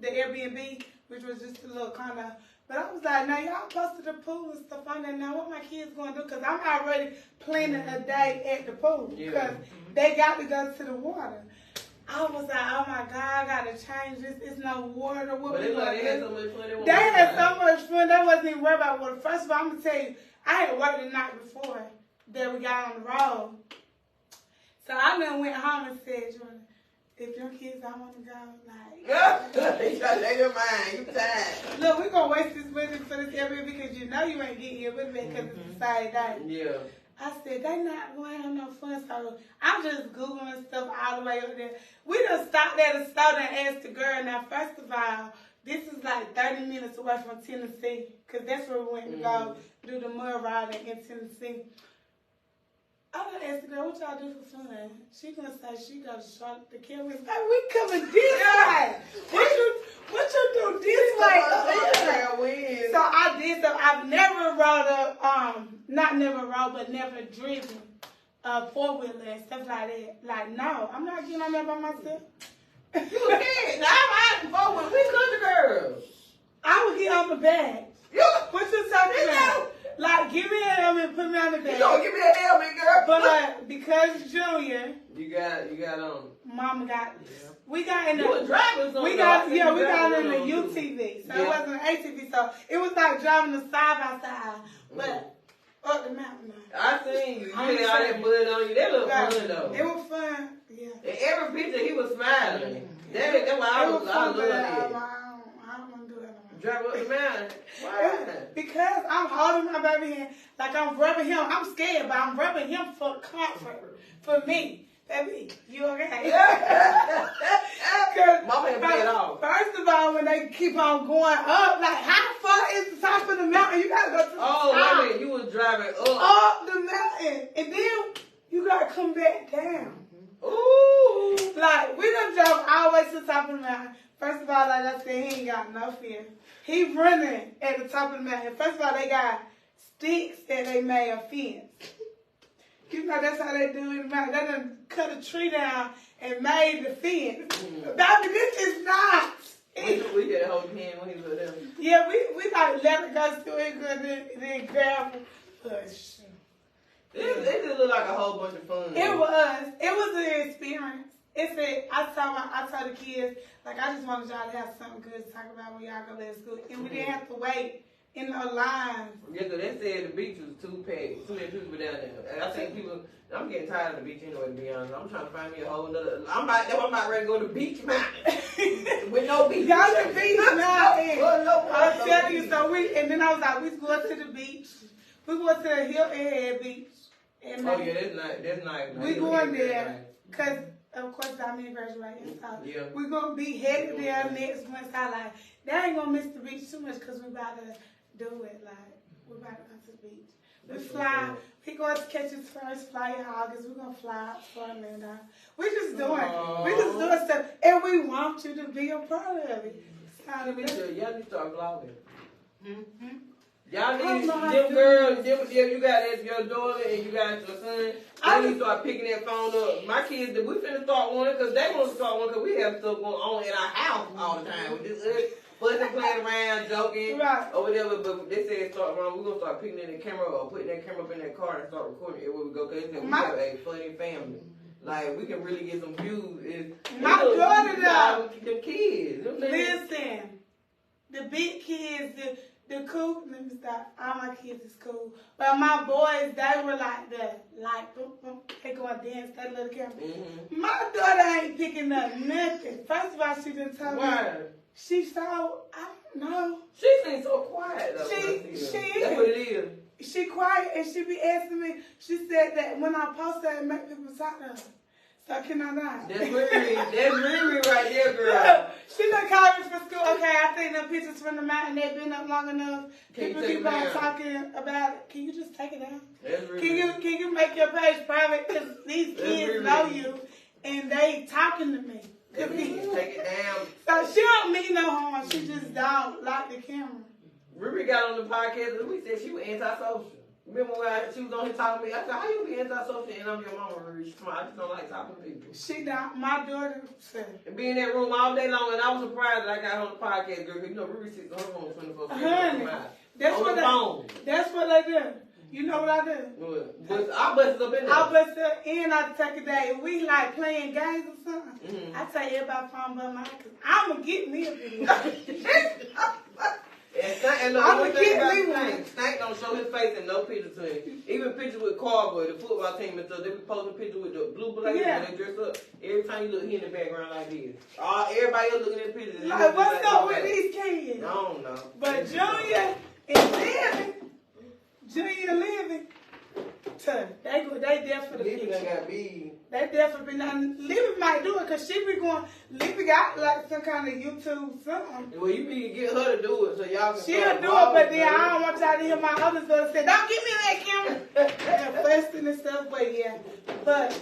B: the Airbnb, which was just a little kind of, but I was like, now y'all posted the pool and stuff on there. Now what my kids going to do? Because I'm already planning a day at the pool because they got to go to the water. I was like, oh my God, I got to change this. It's no water.
A: But they had so much fun.
B: They had so much fun. They wasn't even worried about water. First of all, I'm going to tell you, I had worked the night before that we got on the road. So I then went home and said, Jordan, if your kids don't want to go,
A: you gotta let your mind. You tired.
B: Look, we're going to waste this money for this Airbnb because you know you ain't getting here with me because it's the same day.
A: Yeah.
B: I said, they not going to have no fun. So I'm just Googling stuff all the way up there. We done stopped at a store and asked the girl. Now, first of all, this is 30 minutes away from Tennessee because that's where we went to go do the mud riding in Tennessee. I done asked the girl, what y'all do for fun? She gonna say she goes to Charlotte the Carolines. Hey, we coming this way. What you do this way? So I did so. I've never but never driven a 4-wheeler and stuff like that. Like, no, I'm not getting on there by myself.
A: You a kid. Now I'm riding 4-wheeler. We country girls.
B: I would get on the back. What you talking about? Like, give me a helmet and put me on the back.
A: You don't give me a helmet, girl.
B: But because Junior,
A: you got
B: Mama got.
A: Yeah.
B: We got in the.
A: You was driving something.
B: We got in the UTV, so it wasn't an ATV. So it was like driving the side by side, but up the mountain.
A: I seen you. You had all that blood on you. That looked fun though.
B: It was fun. Yeah.
A: In every picture, he was smiling. That's why I love it.
B: I don't want to do that.
A: Drive up the mountain. Why?
B: Because I'm holding my baby hand, like I'm rubbing him. I'm scared, but I'm rubbing him for comfort, for me. Baby, you okay?
A: Mama ain't play it off.
B: First of all, when they keep on going up, like how far is the top of the mountain? You gotta go to the top.
A: Wait a minute, you was driving
B: up the mountain, and then you gotta come back down.
A: Ooh.
B: Like we done drove all the way to the top of the mountain. First of all, like I said, he ain't got no fear. He running at the top of the mountain. First of all, they got sticks that they made a fence. You know, that's how they do it in the mountain. They done cut a tree down and made the fence. Baby, this is not.
A: We had a whole hand when he was there.
B: Yeah, we like let it go through it and then grab him. Push.
A: It just looked like a whole bunch of fun.
B: It was an experience. It said, I told the kids, like, I just wanted y'all to have something good to talk about when y'all go to school. And we didn't have to wait in no lines.
A: Yeah, because they said the beach was too packed. Too many people down there. And I think people, I'm getting tired of the beach anyway, to be honest. I'm trying to find me a whole nother, I'm about ready to go to Beach Mountain. With no beach.
B: Go to Beach Mountain. I'm telling you, and then I was like, we going to the beach. We going to the Hilton Head Beach. And
A: that's nice.
B: We going there, because, of course, I'm in graduating. So we're going to be headed there next month. So, like, they ain't going to miss the beach too much because we about to do it. Like, we about to go to the beach. We fly. We going to catch his first flight in August. We're going to fly out for Orlando. We just doing stuff. And we want you to be a part of it.
A: Y'all need to start vlogging.
B: Mm-hmm.
A: Y'all need them girls, you got your daughter and you got your son. I need to start picking that phone up. My kids, we finna start one because they want to start one because we have stuff going on in our house all the time. We just fussing, playing around, joking, or whatever. But they said start around. We're gonna start picking in the camera or putting that camera up in that car and start recording everywhere we go. Because we have a funny family. Like we can really get some views.
B: My daughter,
A: them kids.
B: Listen, the big kids. The cool, let me stop. All my kids is cool. But my boys, they were like that. Like, boom, boom, they go and dance, that little camera. Mm-hmm. My daughter ain't picking up nothing. First of all, she didn't tell me. She's so, I don't know.
A: She seems so quiet, though.
B: That's
A: what it is.
B: She quiet, and she be asking me. She said that when I post that, it make people talk to her. So can I not?
A: That's Riri right there, girl.
B: She done called me for school. Okay, I think the pictures from the mountain, they've been up long enough. People keep on talking about it. Can you just take it down?
A: That's Riri.
B: Can you make your page private? Because these kids know you, and they talking to me.
A: Take it down.
B: So she don't mean no harm. She just don't like the camera.
A: Riri got on the podcast and we said she was antisocial. Remember when she was on here talking to me? I said, how you be antisocial and I'm your mama, Riri? I just don't like talking to people.
B: She don't. My daughter said.
A: And be in that room all day long, and I was surprised that I got on the podcast, girl. You know, Riri sits on her phone 24/7.
B: Honey, that's what they do. You know what I do?
A: What? I busted up in there.
B: I busted up in, I take a day. We like playing games or something. Mm-hmm. I tell everybody phone but mine, because I'm going to get me a video.
A: And look, one thing about Stank don't show his face and no picture to him. Even pictures with Carver, the football team and stuff, they be posting pictures with the blue blazers and they dress up. Every time you look, he in the background like this. Everybody else looking at pictures.
B: Like, what's up with these kids?
A: I don't know.
B: But Junior is living. Junior living. They there for the picture.
A: They got me.
B: That definitely be nothing. Libby might do it because she be going. Libby got like some kind of YouTube something.
A: Well, you need to get her to do it so y'all can.
B: She'll do it, but then I don't want y'all to hear my other stuff say, "Don't give me that camera." And fussing and stuff, but yeah. But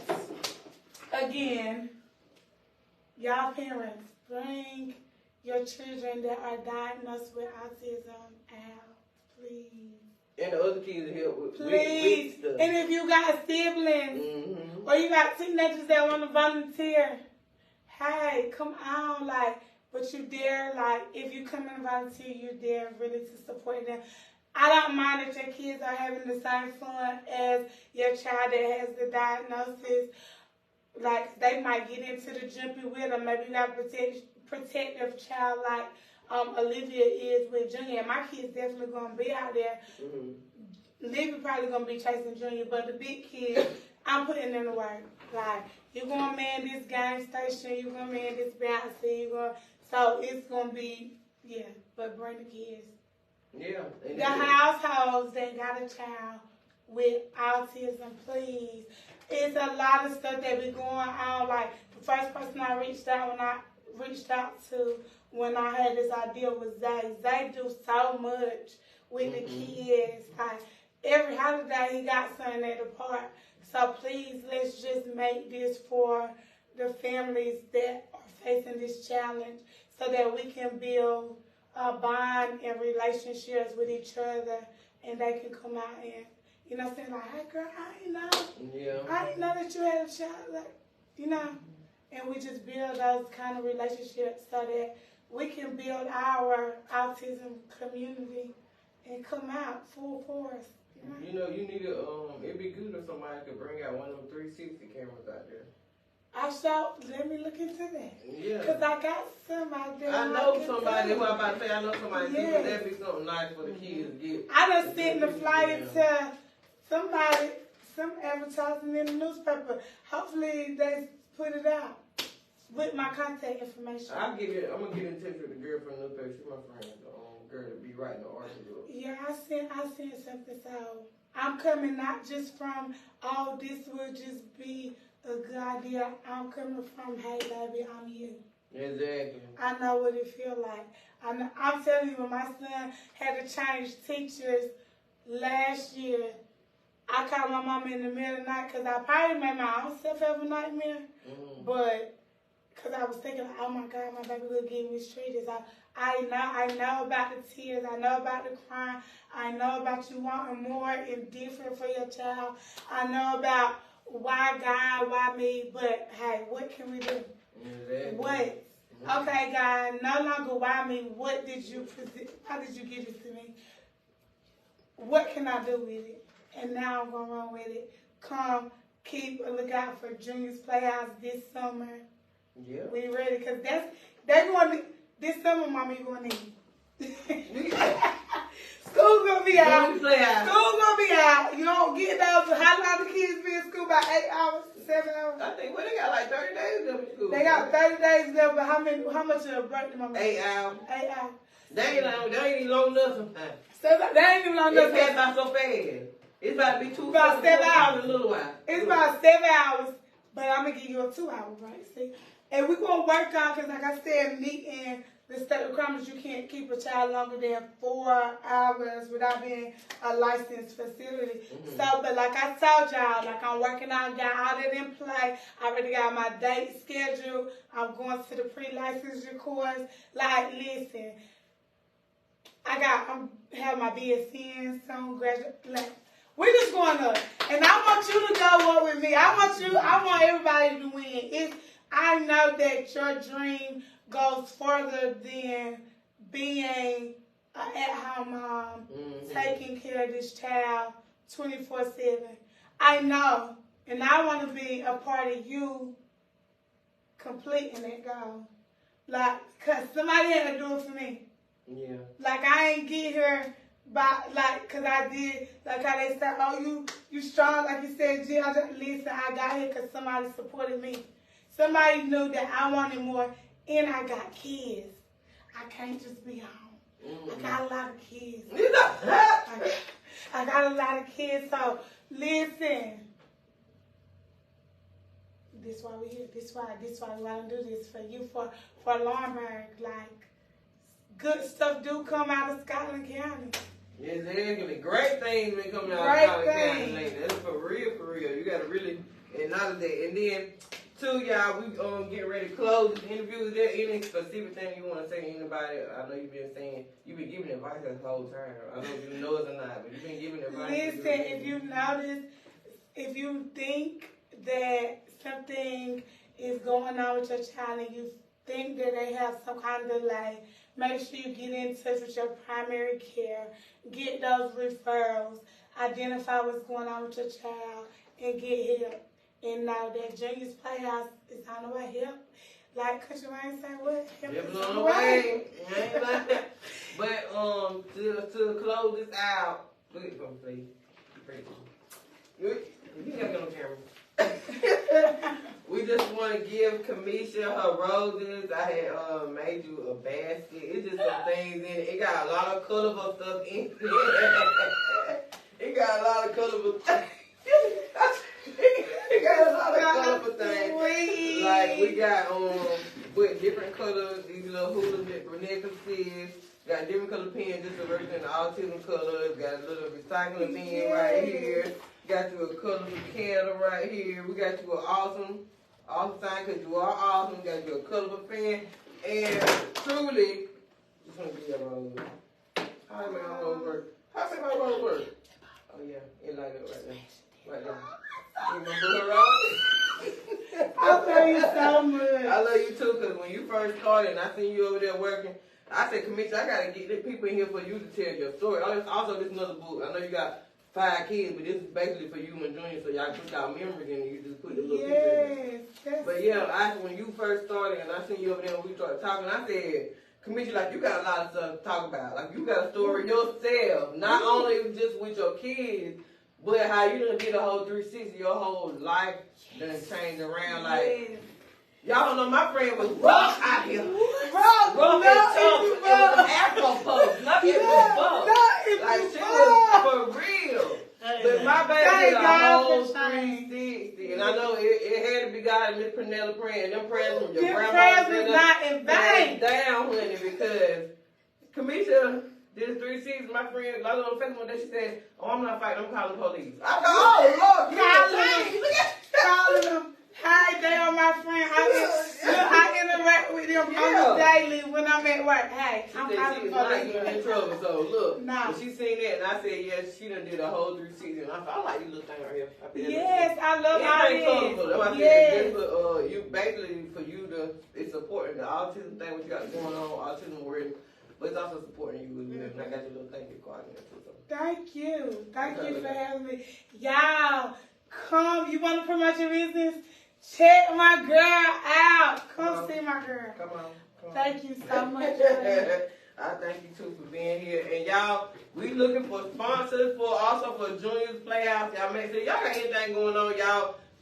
B: again, y'all parents, bring your children that are diagnosed with autism out, please.
A: And the other kids help with
B: Please.
A: with stuff.
B: And if you got siblings or you got teenagers that want to volunteer, hey, come on, like, but you dare, like, if you come in and volunteer, you dare really to support them. I don't mind that your kids are having the same fun as your child that has the diagnosis. Like, they might get into the jumpy with them. Maybe you got a protective child like Olivia is with Junior. My kid's definitely going to be out there. Olivia probably going to be chasing Junior, but the big kids, I'm putting in the work. Like, you're going to man this game station, you're going to man this bouncy, so it's going to be, yeah, but bring the kids.
A: Yeah.
B: The households that got a child with autism, please. It's a lot of stuff that be going on. Like, the first person I reached out to when I had this idea was Zay. Zay do so much with the kids. Like, every holiday he got something at the park. So please, let's just make this for the families that are facing this challenge so that we can build a bond and relationships with each other and they can come out and, you know what I'm saying, like, hey girl, I didn't know.
A: Yeah.
B: I didn't know that you had a child, like, you know. And we just build those kind of relationships so that we can build our autism community and come out full force.
A: You know, you need it'd be good if somebody could bring out one of them 360 cameras out there.
B: Let me look into that.
A: Yeah.
B: Because I got somebody that
A: I know somebody, who I'm about to say, I know somebody,
B: yeah.
A: That'd be something nice for the kids to get.
B: I done sent the flyer to somebody, some advertising in the newspaper. Hopefully they put it out with my contact information.
A: I'm gonna get in touch with the girl from the newspaper. She's my friend. The girl to be writing the article.
B: Yeah, I sent something. So I'm coming not just from, oh, this would just be a good idea. I'm coming from, hey baby, I'm you.
A: Exactly.
B: I know what it feel like. I'm telling you, when my son had to change teachers last year, I called my mama in the middle of the night because I probably made my own self have a nightmare. But because I was thinking, oh my God, my baby will get mistreated. I know about the tears. I know about the crying. I know about you wanting more and different for your child. I know about why God, why me. But hey, what can we do?
A: Exactly.
B: What? Okay, God, no longer why me. What did you present? How did you give it to me? What can I do with it? And now I'm going to run with it. Come, keep a lookout for Junior's Playhouse this summer.
A: Yeah. We
B: ready, because they're going to, this summer, Mommy, going to need. School's going to be out. School's going to be out. You don't get those, how long the kids be in school? About 8 hours, 7 hours?
A: I think, they got like 30 days left in school.
B: They got 30 days left, but how much of a break do Mama?
A: 8 hours.
B: 8 hours.
A: They ain't even long enough sometimes.
B: So they ain't even long enough.
A: It's passed by so fast. It's about to be
B: about 7 hours.
A: In a little while.
B: It's about 7 hours, but I'm going to give you a 2 hour break, see? And we're going to work on, because like I said, meeting the state requirements, you can't keep a child longer than 4 hours without being a licensed facility. So, but like I told y'all, like I'm working on, got all that in play. I already got my date scheduled. I'm going to the pre-licensure course. Like, listen, I'm having my BSN soon, graduate. Like, we're just going up. And I want you to go up with me. I want everybody to win. I know that your dream goes further than being an at-home mom, taking care of this child 24/7. I know, and I want to be a part of you completing that goal. Like, because somebody had to do it for me.
A: Yeah. Like,
B: I ain't get here by, like, because I did, like how they said, oh, you strong, like you said, Jill. Listen, I got here because somebody supported me. Somebody knew that I wanted more, and I got kids. I can't just be home. I got a lot of kids. I got a lot of kids, so listen. this why we here. This why we want to do this for you, for Laurinburg. Like, good stuff do come out of Scotland County.
A: Exactly. Great things been coming out of Scotland County lately. That's for real, for real. You got to really acknowledge that. And then, too, y'all, we getting ready to close this interview. Is there any specific thing you want to say to anybody? I know you've been saying, you've been giving advice this whole time. I don't know if you know it or not, but you've been giving advice.
B: Listen, if you notice, if you think that something is going on with your child and you think that they have some kind of delay, make sure you get in touch with your primary care, get those referrals, identify what's going on with your child, and get help. And now that Junior's Playhouse is on the way. Help, like Country Wayne said, what? Help
A: is
B: is
A: on the way. Ain't like that. But to close this out, look at them, please. You got to get on camera. We just want to give Camesha her roses. I had made you a basket. It's just some things in it. It got a lot of colorful stuff in it. It got a lot of colorful things. It got a lot of colorful things. Like we got with different colors, these little hula necklaces. Got different color pens, just a version of the autism colors. Got a little recycling pen right here. Got you a colorful candle right here. We got you an awesome sign because you are awesome. Got you a colorful pen. And truly, just want to give you a rose. How do I make my rose work? How do I make my rose work? Oh yeah, it light up right there. Right there. You remember her rose?
B: I love you so much.
A: I love you too because when you first started and I seen you over there working, I said, Camesha, I got to get the people in here for you to tell your story. Also, this another book. I know you got 5 kids, but this is basically for you and Junior, so y'all put y'all memories in and you just put the little pictures in. But yeah, when you first started and I seen you over there and we started talking, I said, Camesha, like, you got a lot of stuff to talk about. Like, you got a story yourself, not only just with your kids, but how you done did a whole 360, your whole life done changed around. Like, y'all don't know, my friend was rough out here. Rough and tough. It was Afro puff. Nothing was buff. Like, she was for real. But my baby did a whole 360. And I know it had to be God and Miss Pernella praying. Them prayers from your grandma.
B: Them prayers is not in vain.
A: Down, honey, because Camesha did 360. My friend, like on Facebook one day, she said, "Oh, I'm not fighting. I'm calling the police." I said, "Oh, Lord,
B: calling them. Hey, they are my friend. I interact with them almost daily when I'm at work. Hey, I'm calling
A: the police. She is not getting in trouble. So look, when she seen that, and I said, yes, she done did a whole 360. And I like these little things right here.
B: Yes, I love all
A: this. Yes. You basically for you to, it's supporting the autism thing, what you got going on, autism work, but it's also supporting you as well. And I got your little thank you card in there too.
B: Thank you. Thank you for having me. Y'all, come. You want to promote your business? Check my girl out. Come see my girl.
A: Come on.
B: Thank you so much.
A: I thank you too for being here. And y'all, we looking for sponsors also for Junior's Playhouse. Y'all make sure y'all got anything going on.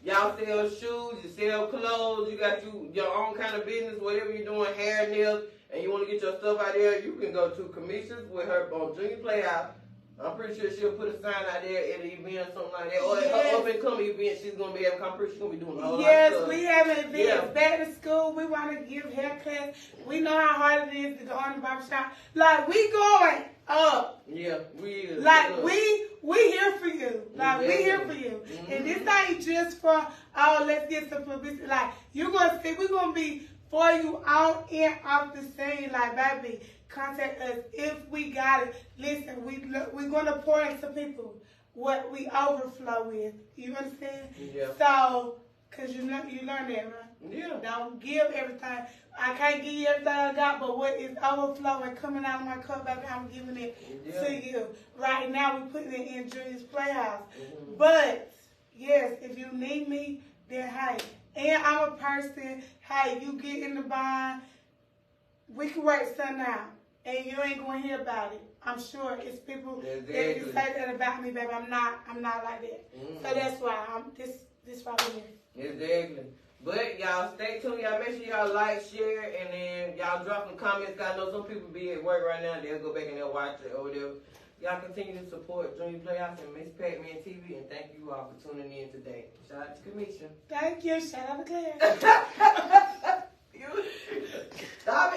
A: Y'all sell shoes, you sell clothes, you got your own kind of business, whatever you're doing, hair, nails, and you want to get your stuff out there, you can go to Camesha's with her on Junior Playhouse. I'm pretty sure she'll put a sign out there at an event or something like that. Or her up and coming event, she's going to be able to come. I'm pretty sure she's going to be doing a whole lot of stuff.
B: Yes, we have an event back to school. We want to give hair class. We know how hard it is to go in the barbershop. Like, we going up.
A: Yeah, we is.
B: Like, we here for you. Like, we here for you. Mm-hmm. And this ain't just for, let's get some publicity. Like, you're going to see, we're going to be for you on and off the scene. Like, baby, contact us if we got it. Listen, we're going to pour into people what we overflow with. You understand?
A: Yeah.
B: So, because you learn that, right?
A: Yeah.
B: Don't give everything. I can't give you everything I got, but what is overflowing, coming out of my cup, baby, I'm giving it to you. Right now, we're putting it in Junior's Playhouse. Mm-hmm. But, yes, if you need me, then hey. And I'm a person, hey, you get in the bind, we can work something out. And you ain't going to hear about it. I'm sure it's people that can say that about me, baby. I'm not like that. Mm-hmm. So that's why this right here.
A: Exactly. But y'all stay tuned. Y'all make sure y'all like, share, and then y'all drop some comments. I know some people be at work right now. They'll go back and they'll watch it or whatever. Y'all continue to support Junior Playhouse and MzPacmanTV, and thank you all for tuning in today. Shout out to Camesha.
B: Thank you. Shout out to Claire.
A: Stop it.